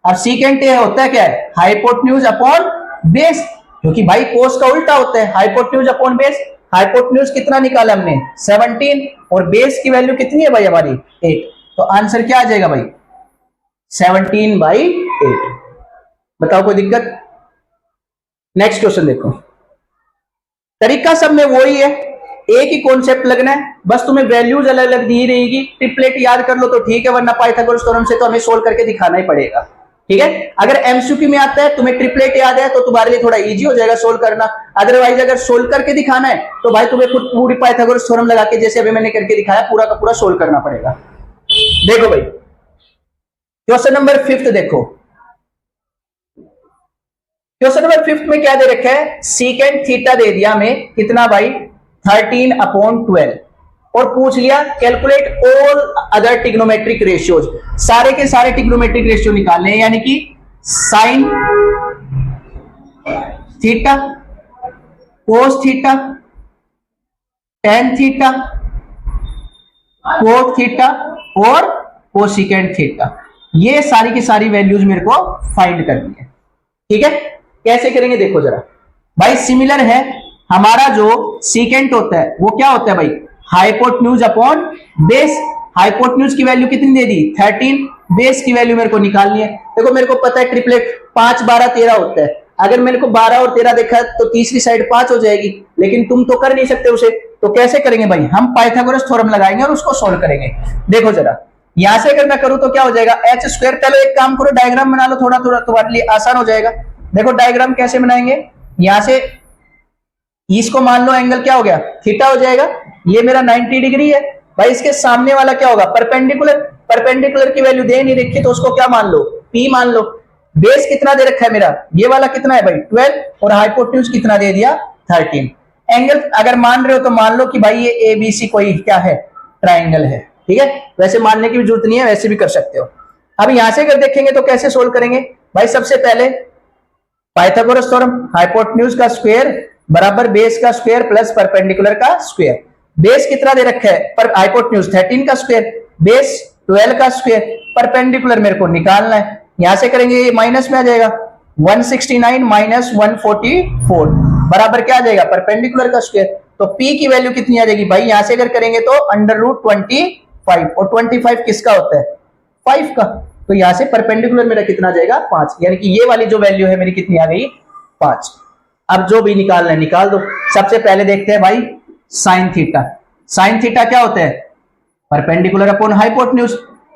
अब सीकेंट ए होता है क्या है हाइपोटेन्यूज अपॉन बेस, क्योंकि भाई कोस का उल्टा होता है हाइपोटेन्यूज अपॉन बेस। हाइपोटेन्यूज कितना निकाला हमने 17, और बेस की वैल्यू कितनी है भाई हमारी 8, तो आंसर क्या आ जाएगा भाई 17/8। बताओ कोई दिक्कत। नेक्स्ट क्वेश्चन देखो, तरीका सब में वही है, एक ही कॉन्सेप्ट लगना है, बस तुम्हें वैल्यूज अलग अलग दी रहेगी। ट्रिपलेट याद कर लो तो ठीक है, वरना पाइथागोरस थ्योरम से तो हमें सोल्व करके दिखाना ही पड़ेगा। ठीक है, अगर एमसीक्यू में आता है तुम्हें ट्रिपलेट याद है तो तुम्हारे लिए थोड़ा इजी हो जाएगा सोल्व करना। अदरवाइज अगर सोल्व करके दिखाना है तो भाई तुम्हें खुद पूरी पाइथागोरस थ्योरम लगा के जैसे अभी मैंने करके दिखाया पूरा का पूरा सोल्व करना पड़ेगा। देखो भाई क्वेश्चन नंबर 5 देखो, क्वेश्चन नंबर 5 में क्या दे रखा है, सीकेंट थीटा दे दिया हमें कितना भाई 13/12 और पूछ लिया calculate all other trigonometric ratios, सारे के सारे ट्रिग्नोमेट्रिक रेशियो निकालने हैं, यानी कि sine theta, cos theta, tan theta, cot theta और कोसिकेंट थीटा, ये सारी की सारी वैल्यूज मेरे को फाइंड करनी है। ठीक है, कैसे करेंगे देखो जरा भाई, सिमिलर है, हमारा जो सीकेंट होता है वो क्या होता है भाई, हाइपोटेन्यूज अपॉन बेस। हाइपोटेन्यूज की वैल्यू कितनी दे दी 13, बेस की वैल्यू मेरे को निकालनी है। देखो मेरे को पता है ट्रिपलेट 5 12 13 होता है, अगर मेरे को 12 और 13 देखा तो तीसरी साइड 5 हो जाएगी, लेकिन तुम तो कर नहीं सकते उसे, तो कैसे करेंगे भाई, हम पाइथागोरस थ्योरम लगाएंगे और उसको सोल्व करेंगे। देखो जरा यहां से अगर मैं करूं तो क्या हो जाएगा एच स्क्वायर, चलो एक काम करो डायग्राम बना लो, थोड़ा थोड़ा तुम्हारे लिए आसान हो जाएगा। देखो डायग्राम कैसे बनाएंगे, यहां से इसको मान लो एंगल क्या हो गया थीटा हो जाएगा, ये मेरा 90 डिग्री है भाई, इसके सामने वाला क्या होगा परपेंडिकुलर, परपेंडिकुलर की वैल्यू दे नहीं रखी तो उसको क्या मान लो P मान लो। बेस कितना दे रखा है मेरा, ये वाला कितना है भाई 12 और हाइपोटेन्यूज कितना दे दिया 13। एंगल अगर मान रहे हो तो मान लो कि भाई ये ABC कोई क्या है ट्राइंगल है। ठीक है, वैसे मानने की भी जरूरत नहीं है, वैसे भी कर सकते हो। अब यहां से अगर देखेंगे तो कैसे सोल्व करेंगे भाई, सबसे पहले पाइथागोरस थ्योरम, हाइपोटेन्यूज का स्क्वायर बराबर बेस का स्क्वायर प्लस परपेंडिकुलर का स्क्वायर। बेस कितना दे रखा है पर हाइपोटेन्यूज 13 का स्क्वायर, बेस 12 का स्क्वायर, परपेंडिकुलर मेरे को निकालना है, यहां से करेंगे ये माइनस में आ जाएगा 169 माइनस 144 बराबर क्या आ जाएगा परपेंडिकुलर का स्क्वायर। तो P की वैल्यू कितनी आ जाएगी भाई, यहां से अगर करेंगे तो √25 और 25 किसका होता है 5 का, तो यहां से परपेंडिकुलर मेरा कितना आ जाएगा 5, यानी कि ये वाली जो वैल्यू है मेरी कितनी आ गई 5। अब जो भी निकालना है निकाल दो। सबसे पहले देखते हैं भाई साइन थीटा, साइन थीटा क्या होता है परपेंडिकुलर अपॉन हाइपोटेन्यूज।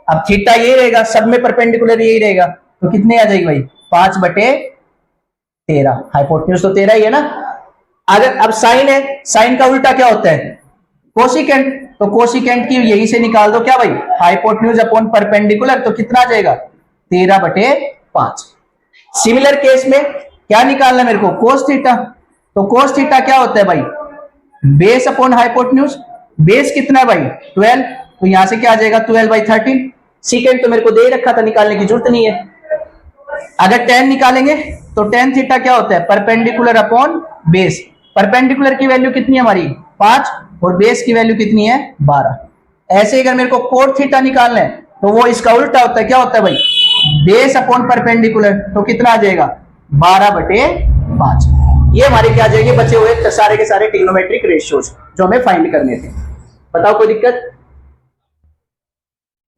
अब थीटा ये रहेगा, सब में परपेंडिकुलर यही रहेगा, तो कितने आ जाएगी भाई 5/13, हाइपोटेन्यूज तो 13 ही है ना। अगर अब साइन है, साइन का उल्टा क्या होता है कोसिकेंट, तो कोसिकेंट की यही से निकाल दो क्या भाई हाइपोटेन्यूज अपॉन परपेंडिकुलर, तो कितना आ जाएगा 13/5। सिमिलर केस में क्या निकालना है मेरे को कोस थीटा, तो कोस थीटा क्या होता है भाई बेस अपॉन हाइपोटेन्यूज, बेस कितना है भाई 12, तो यहां से क्या आ जाएगा 12/13। सीकेंट तो मेरे को दे रखा था, निकालने की जरूरत नहीं है। अगर tan निकालेंगे तो tan थीटा क्या होता है परपेंडिकुलर अपॉन बेस, परपेंडिकुलर की वैल्यू कितनी है हमारी 5 और बेस की वैल्यू कितनी है 12। ऐसे अगर मेरे को कोट थीटा निकालना है तो वो इसका उल्टा होता है, क्या होता है भाई बेस अपॉन परपेंडिकुलर, तो कितना आ जाएगा 12/5। ये हमारे क्या आ जाएंगे बचे हुए सारे के सारे ट्रिग्नोमेट्रिक रेशियोज जो हमें फाइंड करने थे। बताओ कोई दिक्कत।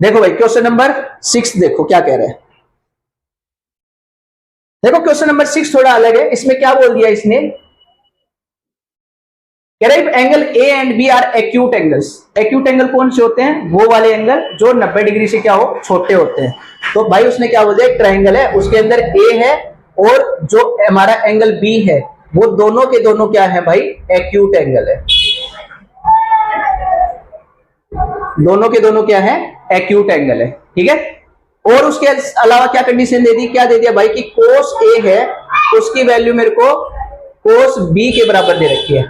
देखो भाई क्वेश्चन नंबर 6 देखो क्या कह रहे हैं। देखो क्वेश्चन नंबर 6 थोड़ा अलग है, इसमें क्या बोल दिया इसने, कह रहे angle A and B are acute angles. Acute angle कौन से होते हैं, वो वाले एंगल जो 90 डिग्री से क्या हो छोटे होते हैं। तो भाई उसने क्या बोल दिया एक ट्राइंगल है, उसके अंदर ए है और जो हमारा एंगल बी है वो दोनों के दोनों क्या है भाई एक्यूट एंगल है, दोनों के दोनों क्या है एक्यूट एंगल है। ठीक है, और उसके अलावा क्या कंडीशन दे दी, क्या दे दिया भाई कि कोस ए है उसकी वैल्यू मेरे को कोस बी के बराबर दे रखी है,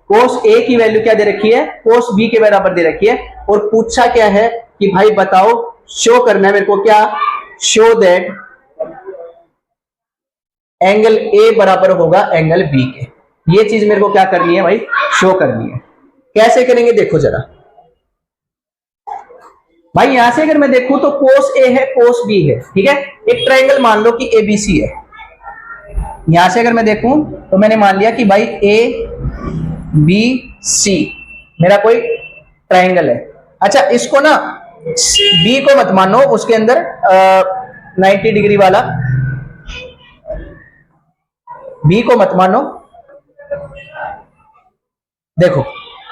कोस ए की वैल्यू क्या दे रखी है कोस बी के बराबर दे रखी है। और पूछा क्या है कि भाई बताओ शो करना है मेरे को क्या, शो दैट एंगल ए बराबर होगा एंगल बी के, ये चीज मेरे को क्या करनी है भाई शो करनी है। कैसे करेंगे देखो जरा भाई, यहां से अगर मैं देखूं तो कोस ए है कोस बी है, ठीक है, एक ट्रायंगल मान लो कि एबीसी है। यहां से अगर मैं देखूं तो मैंने मान लिया कि भाई ए बी सी मेरा कोई ट्रायंगल है। अच्छा इसको ना बी को मत मानो, उसके अंदर 90 डिग्री वाला बी को मत मानो। देखो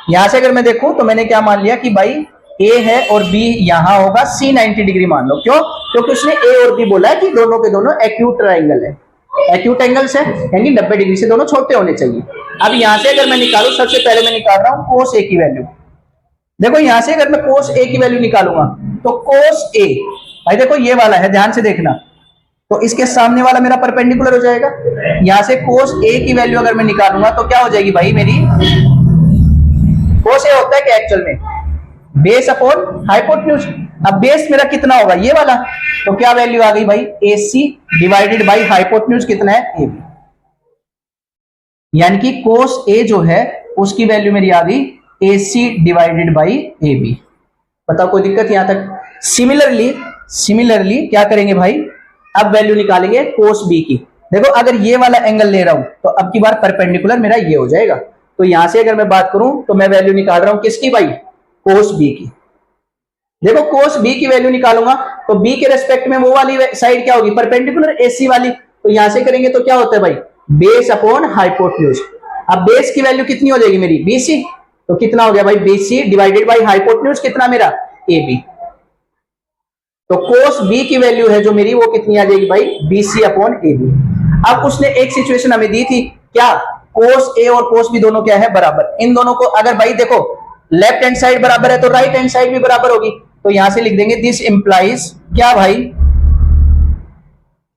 यहां से अगर मैं देखूं तो मैंने क्या मान लिया कि भाई ए है और बी यहां होगा, सी 90 डिग्री मान लो। क्यों? क्योंकि उसने ए और बी बोला है कि दोनों के दोनों एक्यूट ट्रायंगल है, एक्यूट एंगल्स है, यानी 90 डिग्री से दोनों छोटे होने चाहिए। अब यहां से अगर मैं निकालू, सबसे पहले मैं निकाल रहा हूं कोस ए की वैल्यू। देखो यहां से अगर मैं कोस ए की वैल्यू निकालूंगा तो कोस ए, भाई देखो ये वाला है, ध्यान से देखना, तो इसके सामने वाला मेरा परपेंडिकुलर हो जाएगा। यहां से कोस ए की वैल्यू अगर मैं निकालूंगा तो क्या हो जाएगी भाई मेरी, कोस ए होता है क्या एक्चुअल में, बेस अपॉन हाइपोटेन्यूज। अब बेस मेरा कितना होगा, ये वाला, तो क्या वैल्यू आ गई भाई, AC डिवाइडेड बाई हाइपोटेन्यूज कितना है, AB। यानी कि कोस ए जो है उसकी वैल्यू मेरी आ गई AC डिवाइडेड बाई AB। बताओ कोई दिक्कत यहां तक। सिमिलरली क्या करेंगे भाई, अब वैल्यू निकालेंगे कोस बी की। देखो अगर ये वाला एंगल ले रहा हूं तो अब की बार परपेंडिकुलर मेरा ये हो जाएगा। तो यहां से अगर मैं बात करूं तो मैं वैल्यू निकाल रहा हूं किसकी भाई, कोस बी की। देखो कोस बी की वैल्यू निकालूंगा तो बी के रेस्पेक्ट में वो वाली साइड क्या होगी, परपेंडिकुलर AC वाली। तो यहां से करेंगे तो क्या होता है भाई, बेस अपॉन हाइपोटेन्यूज। अब बेस की वैल्यू कितनी हो जाएगी मेरी, BC। तो कितना हो गया भाई, BC डिवाइडेड बाई हाइपोटेन्यूज कितना मेरा, AB। तो कोस बी की वैल्यू है जो मेरी, वो कितनी आ जाएगी भाई, BC अपॉन AB। अब उसने एक सिचुएशन हमें दी थी क्या, कोस ए और कोस बी दोनों क्या है, बराबर। इन दोनों को अगर भाई देखो लेफ्ट हैंड साइड बराबर है तो राइट हैंड साइड भी बराबर होगी। तो यहां से लिख देंगे दिस इंप्लाइज क्या भाई,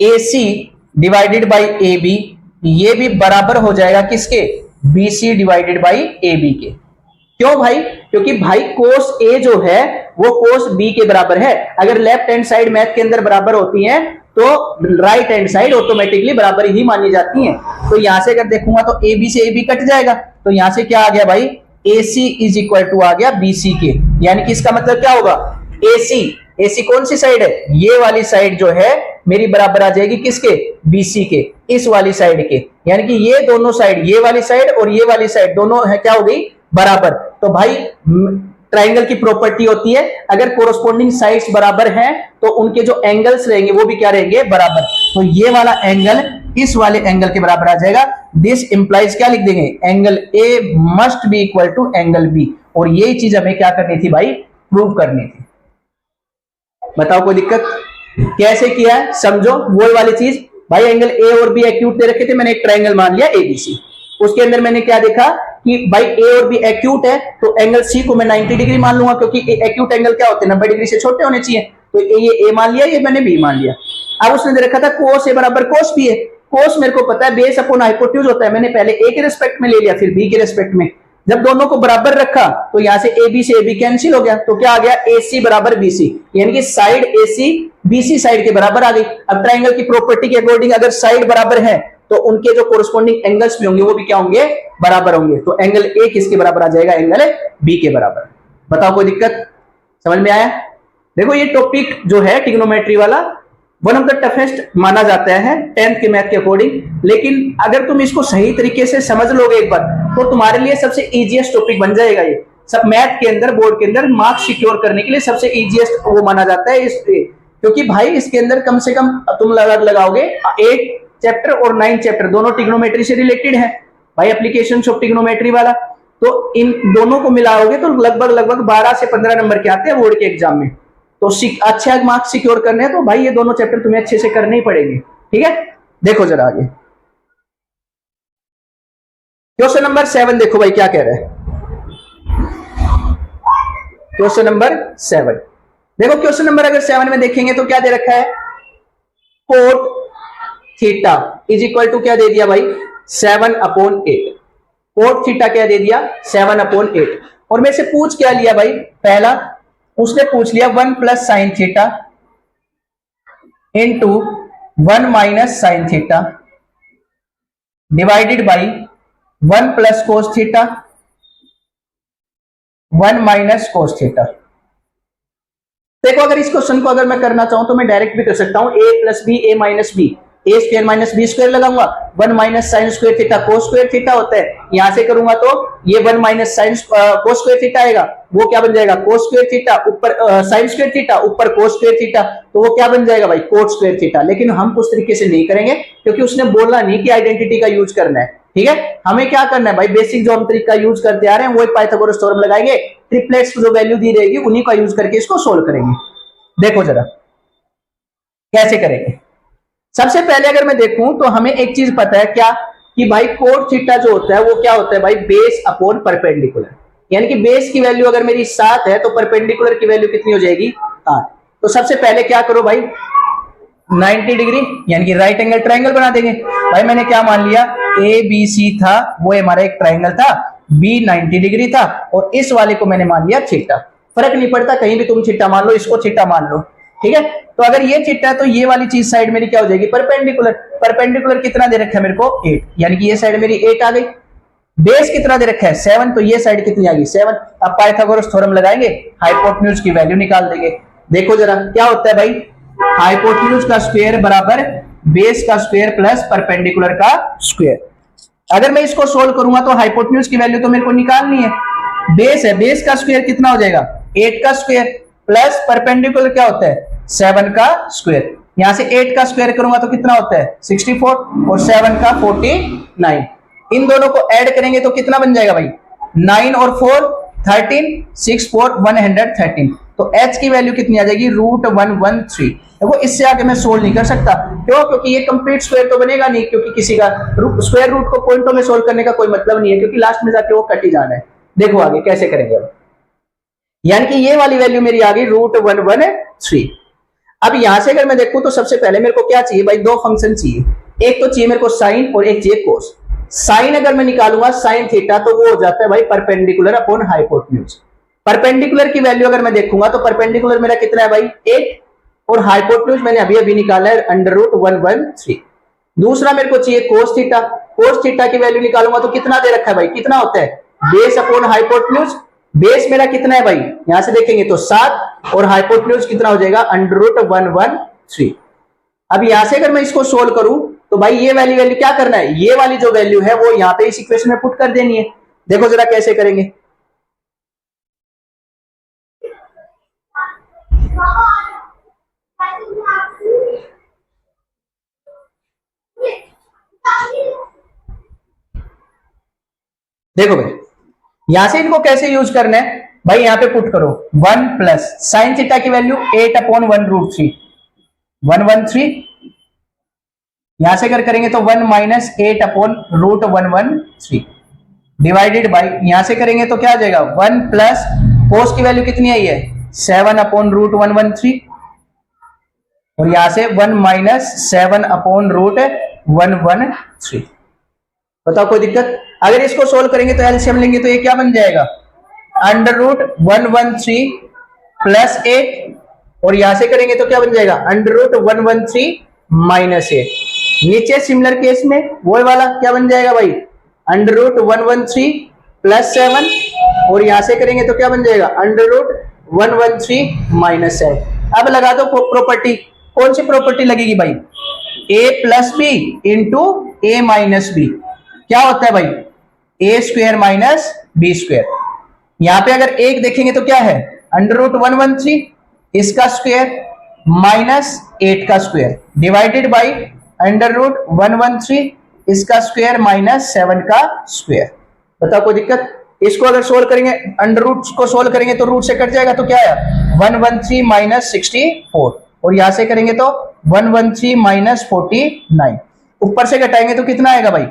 AC डिवाइडेड बाई AB, ये भी बराबर हो जाएगा किसके, BC डिवाइडेड बाई AB के। क्यों भाई, क्योंकि भाई कोस ए जो है वो कोस बी के बराबर है। अगर लेफ्ट हैंड साइड मैथ के अंदर बराबर होती है तो राइट हैंड साइड ऑटोमेटिकली बराबर ही मानी जाती है। तो यहां से अगर देखूंगा तो AB से AB कट जाएगा। तो यहां से क्या आ गया भाई, AC इज इक्वल टू आ गया BC के। यानी कि इसका मतलब क्या होगा, AC कौन सी साइड है, ये वाली साइड जो है मेरी बराबर आ जाएगी किसके, BC के, इस वाली साइड के। यानी कि ये दोनों साइड, ये वाली साइड और ये वाली साइड दोनों है क्या हो गई, बराबर। तो भाई ट्राइंगल की प्रॉपर्टी होती है अगर कोरोस्पोंडिंग साइड्स बराबर हैं तो उनके जो एंगल्स रहेंगे वो भी क्या रहेंगे, बराबर। तो ये वाला एंगल इस वाले एंगल के बराबर आ जाएगा। दिस इंप्लाइज क्या लिख देंगे, angle A must be equal to angle B. और यही चीज हमें क्या करनी थी भाई, प्रूव करनी थी। बताओ कोई दिक्कत, कैसे किया है समझो। वो वाली चीज भाई, एंगल ए और बी एक्यूट दे रखे थे, मैंने एक ट्राइंगल मान लिया ABC। उसके अंदर मैंने क्या देखा कि भाई ए और बी एक्यूट है तो एंगल सी को मैं 90 डिग्री मान लूंगा, क्योंकि एक्यूट एंगल क्या होते हैं, 90 डिग्री से छोटे होने चाहिए। तो ये ए मान लिया, ये मैंने बी मान लिया। अब उसने दे रखा था कोस ए बराबर कोस बी है। कोस मेरे को पता है बेस अपॉन हाइपोटेन्यूज होता है, मैंने पहले ए के रिस्पेक्ट में ले लिया फिर बी के रिस्पेक्ट में। जब दोनों को बराबर रखा तो यहां से AB से AB कैंसिल हो गया, तो क्या आ गया, AC बराबर BC। यानी कि साइड AC BC साइड के बराबर आ गई। अब ट्राइंगल की प्रॉपर्टी के अकॉर्डिंग अगर साइड बराबर है तो उनके जो कोरस्पोंडिंग एंगल्स भी होंगे वो भी क्या होंगे, बराबर होंगे। तो एंगल ए किसके बराबर आ जाएगा, एंगल बी के बराबर। बताओ कोई दिक्कत, समझ में आया। देखो ये टॉपिक जो है ट्रिग्नोमेट्री वाला वन ऑफ द टफेस्ट माना जाता है 10th के मैथ के अकॉर्डिंग। लेकिन अगर तुम इसको सही तरीके से समझ लोगे एक बार तो तुम्हारे लिए सबसे इजीएस्ट टॉपिक बन जाएगा। ये सब मैथ के अंदर, बोर्ड के अंदर मार्क्स सिक्योर करने के लिए सबसे इजीएस्ट वो माना जाता है इस, क्योंकि भाई इसके अंदर कम से कम तुम लगाओगे 8 चैप्टर और 9 चैप्टर दोनों ट्रिग्नोमेट्री से रिलेटेड है भाई, एप्लीकेशंस ऑफ ट्रिग्नोमेट्री वाला। तो इन दोनों को मिलाओगे तो लगभग 12 से 15 नंबर के आते हैं बोर्ड के एग्जाम में। तो अच्छे मार्क्स सिक्योर करने हैं तो भाई ये दोनों चैप्टर तुम्हें अच्छे से करने ही पड़ेंगे, ठीक है। देखो जरा आगे क्वेश्चन नंबर 7 देखो भाई क्या कह रहा है। क्वेश्चन नंबर 7 देखो, क्वेश्चन नंबर अगर 7 में देखेंगे तो क्या दे रखा है, cot theta is equal to क्या दे दिया भाई, 7/8। कोट थीटा क्या दे दिया, 7/8। और मैं से पूछ क्या लिया भाई, पहला उसने पूछ लिया 1 plus sine theta into 1 minus sine theta divided by 1 plus cos theta 1 minus cos theta. देखो अगर इस क्वेश्चन को अगर मैं करना चाहूं तो मैं डायरेक्ट भी कर सकता हूं, a plus B A minus B, A square minus B square लगाऊंगा, 1 minus sine square theta cos square theta होता है। यहां से करूंगा तो ये 1 minus sine cos square theta आएगा, वो क्या बन जाएगा, कोस स्क्वायर थीटा ऊपर साइन स्क्वायर थीटा ऊपर कोस स्क्वायर थीटा, तो वो क्या बन जाएगा भाई, कोट स्क्वायर थीटा। लेकिन हम उस तरीके से नहीं करेंगे क्योंकि उसने बोला नहीं कि आइडेंटिटी का यूज करना है, ठीक है। हमें क्या करना है भाई, बेसिक ज्योमेट्री का यूज करते आ रहे हैं, वही पाइथागोरस थ्योरम लगाएंगे, ट्रिपलेट्स जो वैल्यू दी रहेगी उन्हीं का यूज करके इसको सोल्व करेंगे। देखो जरा कैसे करेंगे। सबसे पहले अगर मैं देखूं तो हमें एक चीज पता है क्या, कि भाई कोट थीटा जो होता है वो क्या होता है भाई, बेस अपॉन परपेंडिकुलर। यानी कि बेस की वैल्यू अगर मेरी 7 है तो परपेंडिकुलर की वैल्यू कितनी हो जाएगी, 8। तो सबसे पहले क्या करो भाई, 90 डिग्री, यानी कि राइट एंगल ट्राइंगल बना देंगे। भाई मैंने क्या मान लिया, ए बी सी था, वो हमारा एक ट्राइंगल था, बी 90 डिग्री था, और इस वाले को मैंने मान लिया थीटा। फर्क नहीं पड़ता, कहीं भी तुम थीटा मान लो, इसको थीटा मान लो, ठीक है। तो अगर ये थीटा है तो ये वाली चीज साइड मेरी क्या हो जाएगी, परपेंडिकुलर। परपेंडिकुलर कितना दे रखा है मेरे को, 8, यानी कि ये साइड मेरी 8 आ गई। बेस कितना दे रखा है, 7, तो ये साइड कितनी आ गई, 7। अब पाइथागोरस थ्योरम लगाएंगे, हाइपोटेन्यूज की वैल्यू निकाल देंगे। देखो जरा क्या होता है भाई, हाइपोटेन्यूज का स्क्वायर बराबर बेस का स्क्वायर प्लस परपेंडिकुलर का स्क्वायर। अगर मैं इसको सोल्व करूंगा तो हाइपोटेन्यूज की वैल्यू तो मेरे को निकालनी है। बेस है, बेस का स्क्वायर कितना हो जाएगा, 8 का स्क्वायर प्लस परपेंडिकुलर क्या होता है, 7 का स्क्वायर। यहां से 8 का स्क्वायर करूंगा तो कितना होता है 64, और 7 का 49। इन दोनों को ऐड करेंगे तो कितना बन जाएगा भाई, 9 और 4 13, 6 4 113। तो h की वैल्यू कितनी आ जाएगी, √113। देखो इससे आगे मैं सोल्व नहीं कर सकता, क्यों, क्योंकि ये कंप्लीट स्क्वायर तो बनेगा नहीं, क्योंकि किसी का स्क्वायर रूट को पॉइंटों में सोल्व करने का कोई मतलब नहीं है, क्योंकि लास्ट में जाके वो कट ही जाना है। देखो आगे कैसे करेंगे, यानी कि ये वाली वैल्यू मेरी आ गई √113। अब यहां से अगर मैं देखूं तो सबसे पहले मेरे को क्या चाहिए भाई, दो फंक्शन चाहिए, एक तो चाहिए मेरे को साइन और एक चाहिए कोस। साइन अगर मैं निकालूंगा साइन थीटा तो वो हो जाता है भाई परपेंडिकुलर अपॉन हाइपोटेन्यूज। परपेंडिकुलर की वैल्यू अगर मैं देखूंगा तो परपेंडिकुलर मेरा कितना है भाई 8, और हाइपोटेन्यूज मैंने अभी अभी निकाला है √113। दूसरा मेरे को चाहिए कोस थीटा। कोस थीटा की वैल्यू निकालूंगा तो कितना दे रखा है भाई, कितना होता है बेस अपॉन हाइपोटेन्यूज। बेस मेरा कितना है भाई, यहां से देखेंगे तो 7, और हाइपोटेन्यूज कितना हो जाएगा √113। अब यहां से अगर मैं इसको सोल्व करूं तो भाई ये वाली वैल्यू क्या करना है, ये वाली जो वैल्यू है वो यहां पे इस इक्वेशन में पुट कर देनी है। देखो जरा कैसे करेंगे, देखो भाई यहां से इनको कैसे यूज करना है भाई, यहां पे पुट करो 1 प्लस साइन थीटा की वैल्यू 8/1√3 113। यहां से अगर करेंगे तो 1 माइनस 8/√113 डिवाइडेड बाई, यहां से करेंगे तो क्या आ जाएगा 1 प्लस कोस की वैल्यू कितनी आई है 7/√113, और यहां से 1 माइनस 7/√113। बताओ कोई दिक्कत, अगर इसको सोल्व करेंगे तो एलसीएम लेंगे तो ये क्या बन जाएगा √113 प्लस 8, और यहां से करेंगे तो क्या बन जाएगा √113 माइनस 8। नीचे सिमिलर केस में वो वाला क्या बन जाएगा भाई √113 प्लस 7, और यहां से करेंगे तो क्या बन जाएगा √113 माइनस 7। अब लगा दो प्रॉपर्टी, कौन सी प्रॉपर्टी लगेगी भाई, a plus B into A minus B. क्या होता है भाई A square minus B square. यहां पे अगर एक देखेंगे तो क्या है √113 इसका स्क्वायर माइनस 8 का स्क्वायर डिवाइडेड बाई √113 इसका स्क्वायर माइनस 7 का स्क्वायर। बताओ कोई दिक्कत, इसको अगर सोल्व करेंगे अंडर रूट को सोल्व करेंगे तो रूट से कट जाएगा, तो क्या है 113 माइनस 64, और यहां से करेंगे तो 113 माइनस 49। ऊपर से घटाएंगे तो कितना आएगा भाई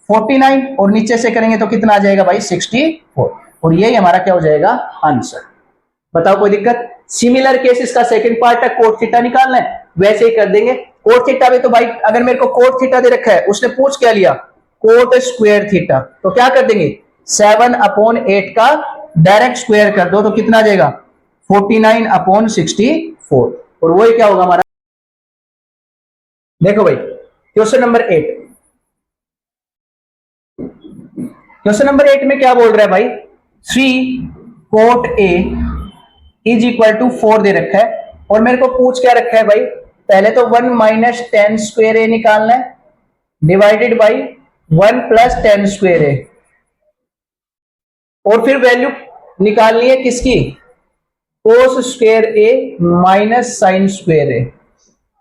49, और नीचे से करेंगे तो कितना आ जाएगा भाई 64, और यही हमारा क्या हो जाएगा आंसर। बताओ कोई दिक्कत। सिमिलर केस इसका सेकंड पार्ट है, कोट थीटा निकालना है, वैसे ही कर देंगे। कोट थीटा में तो भाई अगर मेरे को कोट थीटा दे रखा है, उसने पूछ क्या लिया कोट स्क्वायर थीटा, तो क्या कर देंगे 7/8 का डायरेक्ट स्क्वायर कर दो तो कितना आ जाएगा 49/64, और वही क्या होगा हमारा। देखो भाई क्वेश्चन नंबर 8, क्वेश्चन नंबर 8 में क्या बोल रहा है भाई 3 cot A is equal to 4 दे रखा है, और मेरे को पूछ क्या रखा है भाई, पहले तो 1 माइनस 10 स्क्वायर ए निकालना है डिवाइडेड बाई 1 प्लस 10 स्क्वायर ए, और फिर वैल्यू निकालनी है किसकी कोस स्क्वायर ए माइनस साइन स्क्वायर ए,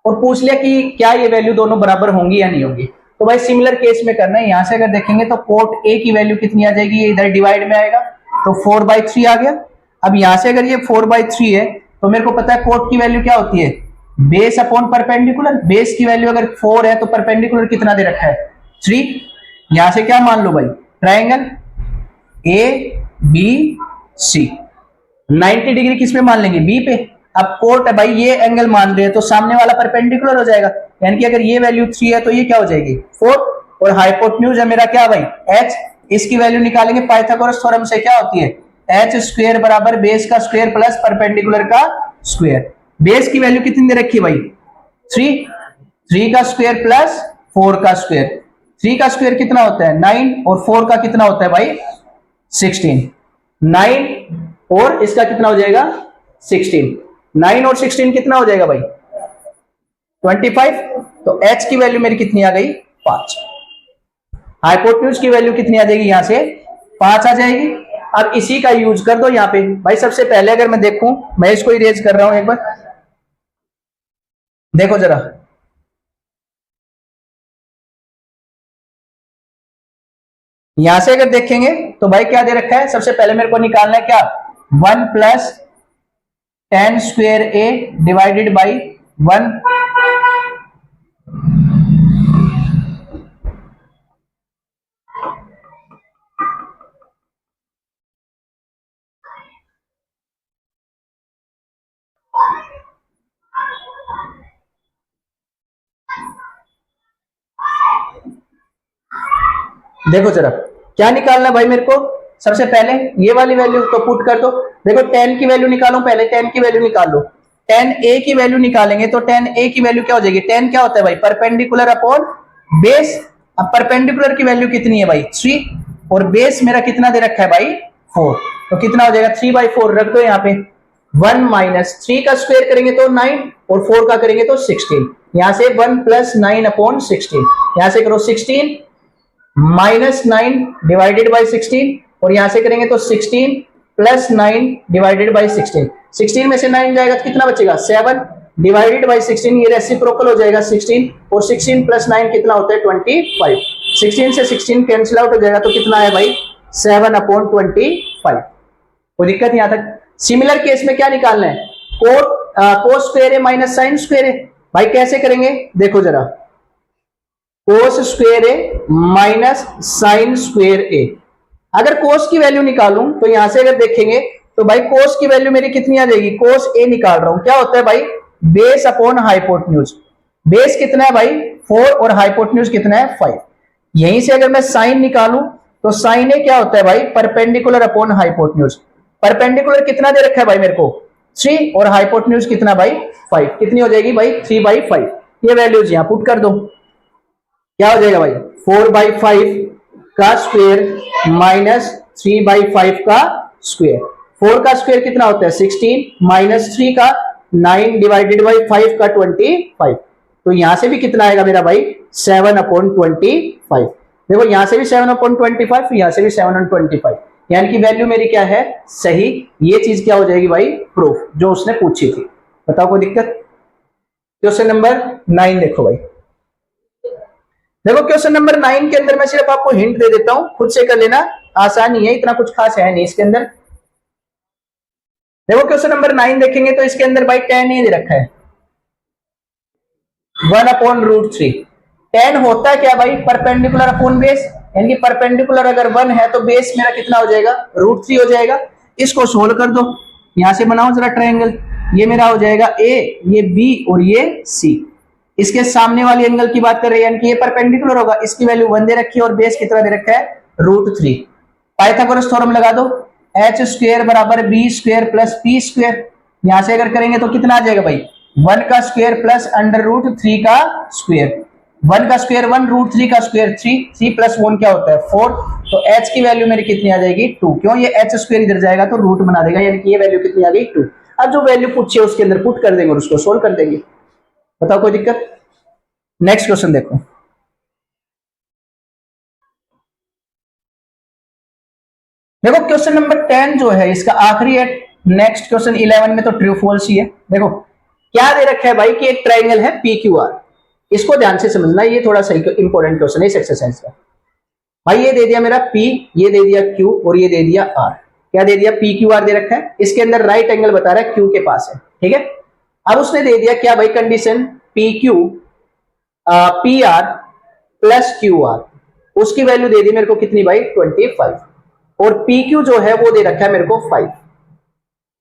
और पूछ लिया कि क्या ये वैल्यू दोनों बराबर होंगी या नहीं होंगी। तो भाई सिमिलर केस में करना है, यहां से अगर देखेंगे तो कोट ए की वैल्यू कितनी आ जाएगी, ये इधर डिवाइड में आएगा तो 4/3 आ गया। अब यहां से अगर ये 4/3 है तो मेरे को पता है कोट की वैल्यू क्या होती है बेस अपॉन परपेंडिकुलर। बेस की वैल्यू अगर 4 है तो परपेंडिकुलर कितना दे रखा है 3। यहां से क्या मान लो भाई triangle A B C, 90 degree किस पे मान लेंगे बी पे, अब कोट है भाई, ये एंगल मान रहे हैं तो सामने वाला परपेंडिकुलर हो जाएगा, यानी कि अगर ये वैल्यू 3 है तो ये क्या हो जाएगी 4, और हाइपोटेन्यूज है मेरा क्या भाई h, इसकी वैल्यू निकालेंगे पाइथागोरस थ्योरम से, क्या होती है h स्क्वायर बराबर बेस का स्क्वायर प्लस परपेंडिकुलर का स्क्वायर। बेस की वैल्यू कितनी दे रखी है भाई 3, 3 का स्क्वायर प्लस 4 का स्क्वायर, 3 का स्क्वायर कितना होता है 9 और 4 का कितना होता है भाई 16, 9 और इसका कितना हो जाएगा 16, 9 और 16 कितना हो जाएगा भाई 25, तो h की वैल्यू मेरी कितनी आ गई 5, हाइपोटेन्यूज की वैल्यू कितनी आ जाएगी यहां से 5 आ जाएगी। अब इसी का यूज कर दो यहां पे भाई। सबसे पहले अगर मैं देखूं, मैं इसको इरेज कर रहा हूं एक बार, देखो जरा, यहां से अगर देखेंगे तो भाई क्या दे रखा है, सबसे पहले मेरे को निकालना है क्या 1 plus ten square A divided by 1, देखो जरा क्या निकालना है भाई मेरे को, सबसे पहले ये वाली वैल्यू तो पुट कर दो। देखो 10 की वैल्यू निकालो, पहले 10 की वैल्यू निकाल लो, 10 ए की वैल्यू निकालेंगे तो 10 ए की वैल्यू क्या हो जाएगी, 10 क्या होता है भाई परपेंडिकुलर अपॉन बेस। अब परपेंडिकुलर की वैल्यू कितनी है भाई 3, और बेस मेरा कितना दे रखा है भाई 4, तो कितना हो जाएगा 3/4 रख दो यहाँ पे। 1 माइनस 3 का स्क्वायर करेंगे तो 9 और 4 का करेंगे तो 16, यहां से 1 प्लस 9 अपॉन 16, यहां से करो 16 माइनस 9 डिवाइडेड बाई 16, और यहां से करेंगे तो 16 प्लस 9 डिवाइडेड बाई 16, 16 में से 9 जाएगा तो कितना बचेगा 7 डिवाइडेड बाई 16, ये रेसिप्रोकल हो जाएगा 16, और 16 प्लस 9 कितना होता है 25, 16 से 16 कैंसिल आउट हो जाएगा तो कितना है भाई 7/25। कोई दिक्कत यहां तक। सिमिलर केस में क्या निकालना है, कोस स्क्वायर है माइनस साइन स्क्वायर है, भाई कैसे करेंगे देखो जरा, कोस स्क्वायर ए माइनस साइन स्क्वायर ए। अगर कोस की वैल्यू निकालूं तो यहां से अगर देखेंगे तो भाई कोस की वैल्यू मेरी कितनी आ जाएगी, कोस ए निकाल रहा हूं, क्या होता है भाई बेस अपॉन हाइपोटेन्यूज। बेस कितना है भाई 4 और हाइपोटेन्यूज कितना है 5। यहीं से अगर मैं साइन निकालूं तो साइन ए क्या होता है भाई परपेंडिकुलर अपॉन हाइपोटेन्यूज। परपेंडिकुलर कितना दे रखा है भाई मेरे को 3, और हाइपोटेन्यूज कितना भाई 5, कितनी हो जाएगी भाई 3/5। ये वैल्यूज यहां पुट कर दो, क्या हो जाएगा भाई 4/5 का स्क्वायर माइनस 3/5 का स्क्वायर। 4 का स्क्वायर कितना होता है 16 माइनस 3 का 9 डिवाइडेड बाई 5 का 25, तो यहां से भी कितना आएगा मेरा भाई 7/25। देखो यहां से भी 7/25, यहां से भी 7/25, यानी कि वैल्यू मेरी क्या है सही। ये चीज क्या हो जाएगी भाई प्रूफ जो उसने पूछी थी। बताओ कोई दिक्कत। क्वेश्चन नंबर 9 देखो भाई, देखो क्वेश्चन नंबर 9 के अंदर मैं सिर्फ आपको हिंट दे देता हूं, खुद से कर लेना, आसानी है, इतना कुछ खास है नहीं इसके अंदर। देखो क्वेश्चन नंबर 9 देखेंगे तो इसके अंदर भाई tan ए दे रखा है 1/√3। tan होता क्या भाई परपेंडिकुलर अपॉन बेस, यानी कि परपेंडिकुलर अगर 1 है तो बेस मेरा कितना हो जाएगा √3 हो जाएगा। इसको सोल्व कर दो, यहां से बनाओ जरा ट्रायंगल, ये मेरा हो जाएगा ए, ये बी और ये सी। इसके सामने वाली एंगल की बात कर रहे हैं, यानी कि ये परपेंडिकुलर होगा, इसकी वैल्यू 1 दे रखी है और बेस कितना दे रखा है √3। पाइथागोरस थ्योरम लगा दो, h स्क्वायर बराबर b square plus p square, यहां से अगर करेंगे तो कितना आ जाएगा भाई 1 का स्क्वायर प्लस √3 का स्क्वायर। 1 का स्क्वायर 1, √3 का स्क्वायर 3, 3 प्लस 1 क्या होता है 4, तो h की वैल्यू मेरी कितनी आ जाएगी 2, क्यों ये h स्क्वायर इधर जाएगा तो रूट बना देगा, यानी कि ये वैल्यू कितनी आ गई 2। अब जो वैल्यू पूछी है उसके अंदर पुट कर देंगे और उसको सोल्व कर देंगे। बताओ कोई दिक्कत। नेक्स्ट क्वेश्चन देखो, देखो क्वेश्चन नंबर 10 जो है इसका आखिरी है। नेक्स्ट क्वेश्चन 11 में तो ट्रू फॉल्स ही है। देखो क्या दे रखा है भाई कि एक ट्राइंगल है PQR, इसको ध्यान से समझना, ये थोड़ा सही इंपॉर्टेंट क्वेश्चन है इस एक्सरसाइज का। भाई ये दे दिया मेरा P, ये दे दिया Q और ये दे दिया R। क्या दे दिया PQR दे रखा है, इसके अंदर राइट एंगल बता रहा है Q के पास है, ठीक है। अब उसने दे दिया क्या भाई condition PQ PR plus QR, उसकी वैल्यू दे दी मेरे को कितनी भाई 25, और PQ जो है वो दे रखा है मेरे को 5,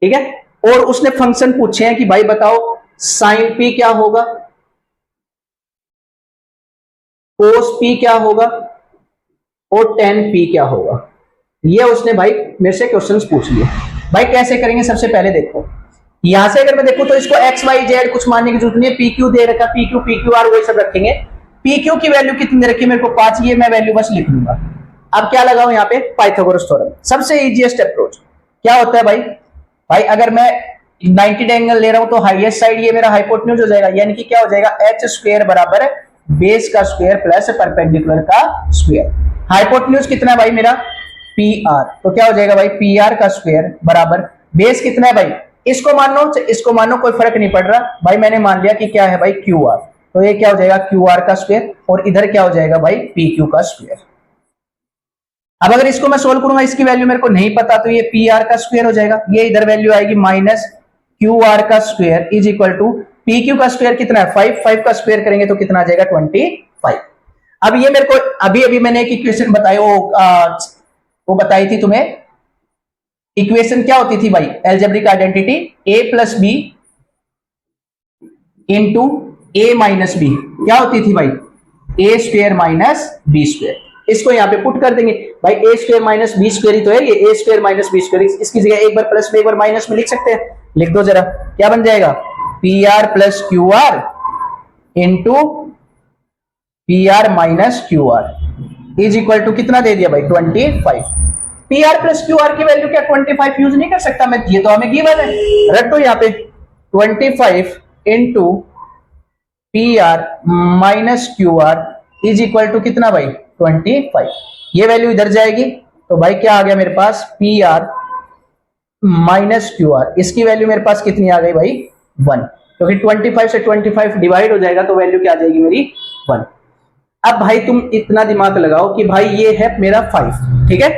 ठीक है। और उसने फंक्शन पूछे हैं कि भाई बताओ साइन पी क्या होगा, कोस पी क्या होगा और टेन पी क्या होगा। ये उसने भाई मेरे से क्वेश्चंस पूछ लिए। भाई कैसे करेंगे, सबसे पहले देखो यहां से अगर मैं देखूं तो इसको एक्स वाई जेड कुछ मानने की जरूरत नहीं है, पी क्यू दे रखा, पी क्यू आर वही सब रखेंगे। पी क्यू की वैल्यू कितनी रखी मेरे को 5, ये मैं वैल्यू बस लिख लूंगा। अब क्या लगाऊं यहाँ पे, पाइथागोरस थ्योरम, सबसे इजीएस्ट अप्रोच। क्या होता है भाई, भाई अगर मैं 90 एंगल ले रहा हूं तो हाईएस्ट साइड ये मेरा हाइपोटेन्यूज हो जाएगा, यानी कि क्या हो जाएगा, एच स्क्वायर बराबर बेस का स्क्वायर प्लस परपेंडिकुलर का स्क्वायर। हाइपोटेन्यूज कितना है भाई मेरा, पी आर, तो क्या हो जाएगा भाई, पी आर का स्क्वायर बराबर बेस कितना है भाई, इसको मान लो कोई फर्क नहीं पड़ रहा भाई, मैंने मान लिया कि क्या है भाई क्यू आर, तो ये क्या हो जाएगा क्यू आर का स्क्वायर और इधर क्या हो जाएगा भाई पी क्यू का स्क्वायर। अब अगर इसको मैं सोल्व करूंगा, इसकी वैल्यू मेरे को नहीं पता, तो ये पी आर का स्क्वायर हो जाएगा, ये इधर वैल्यू आएगी माइनस क्यू आर का square is equal to P Q का स्क्वायर कितना है 5, 5 का स्क्वायर करेंगे तो कितना आ जाएगा 25। अब ये मेरे को अभी मैंने एक इक्वेशन बताई, वो बताई थी तुम्हें, इक्वेशन क्या होती थी भाई, algebraic identity a plus B into A minus B, क्या होती थी भाई, A square minus B square. इसको यहां पे पुट कर देंगे भाई, A square minus B square ही तो है ये, A square minus B square, इसकी जगह एक बार प्लस में एक बार माइनस में लिख सकते हैं, लिख दो जरा, क्या बन जाएगा, P R plus Q R into P R minus Q R is equal to कितना दे दिया भाई 25। P R plus Q R की वैल्यू क्या 25 यूज नहीं कर सकता मैं, ये तो हमें गिवन है, रख दो यहाँ पे 25 into P R minus Q R is equal to कितना भाई 25। ये वैल्यू इधर जाएगी तो भाई क्या आ गया मेरे पास, P R minus Q R, इसकी वैल्यू मेरे पास कितनी आ गई भाई 1, क्योंकि 25 से 25 डिवाइड हो जाएगा तो वैल्यू क्या आ जाएगी मेरी 1। अब भाई तुम इतना दिमाग लगाओ कि भाई ये है मेरा 5, ठीक है,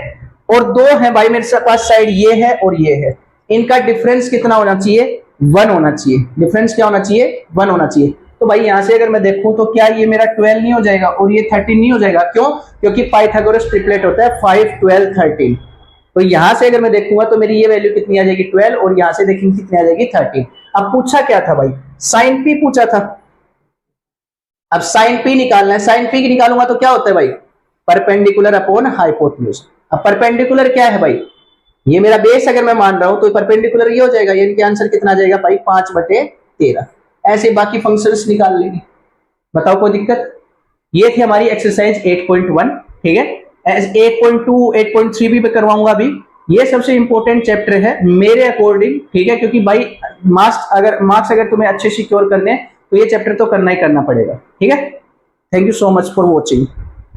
और दो है भाई मेरे पास साइड ये है और ये है, इनका डिफरेंस कितना होना चाहिए 1 होना चाहिए, डिफरेंस क्या होना चाहिए 1 होना चाहिए। तो भाई यहां से अगर मैं देखूं तो क्या ये मेरा 12 नहीं हो जाएगा और ये 13 नहीं हो जाएगा, क्यों, क्योंकि पाइथागोरस ट्रिपलेट होता है 5 12 13। तो यहां से अगर मैं देखूंगा तो मेरी ये वैल्यू कितनी आ जाएगी 12 और यहां से देखेंगे कितनी आ जाएगी 13। अब पूछा क्या था भाई, साइन पी पूछा था, अब साइन पी निकालना है, साइन पी निकालूंगा तो क्या होता है भाई, परपेंडिकुलर अपॉन हाइपोटेन्यूज। अब परपेंडिकुलर क्या है भाई, ये मेरा बेस अगर मैं मान रहा हूं तो परपेंडिकुलर ये हो जाएगा, यानी कि आंसर कितना आ जाएगा भाई 5/13। ऐसे बाकी फंक्शंस निकाल लेंगे, बताओ कोई दिक्कत। ये थी हमारी एक्सरसाइज 8.1, ठीक है, 8.2 8.3 भी करवाऊंगा अभी, ये सबसे इंपॉर्टेंट चैप्टर है मेरे अकॉर्डिंग, ठीक है, क्योंकि भाई मार्क्स अगर तुम्हें अच्छे सिक्योर करने तो ये चैप्टर तो करना ही करना पड़ेगा, ठीक है। Thank you so much for watching.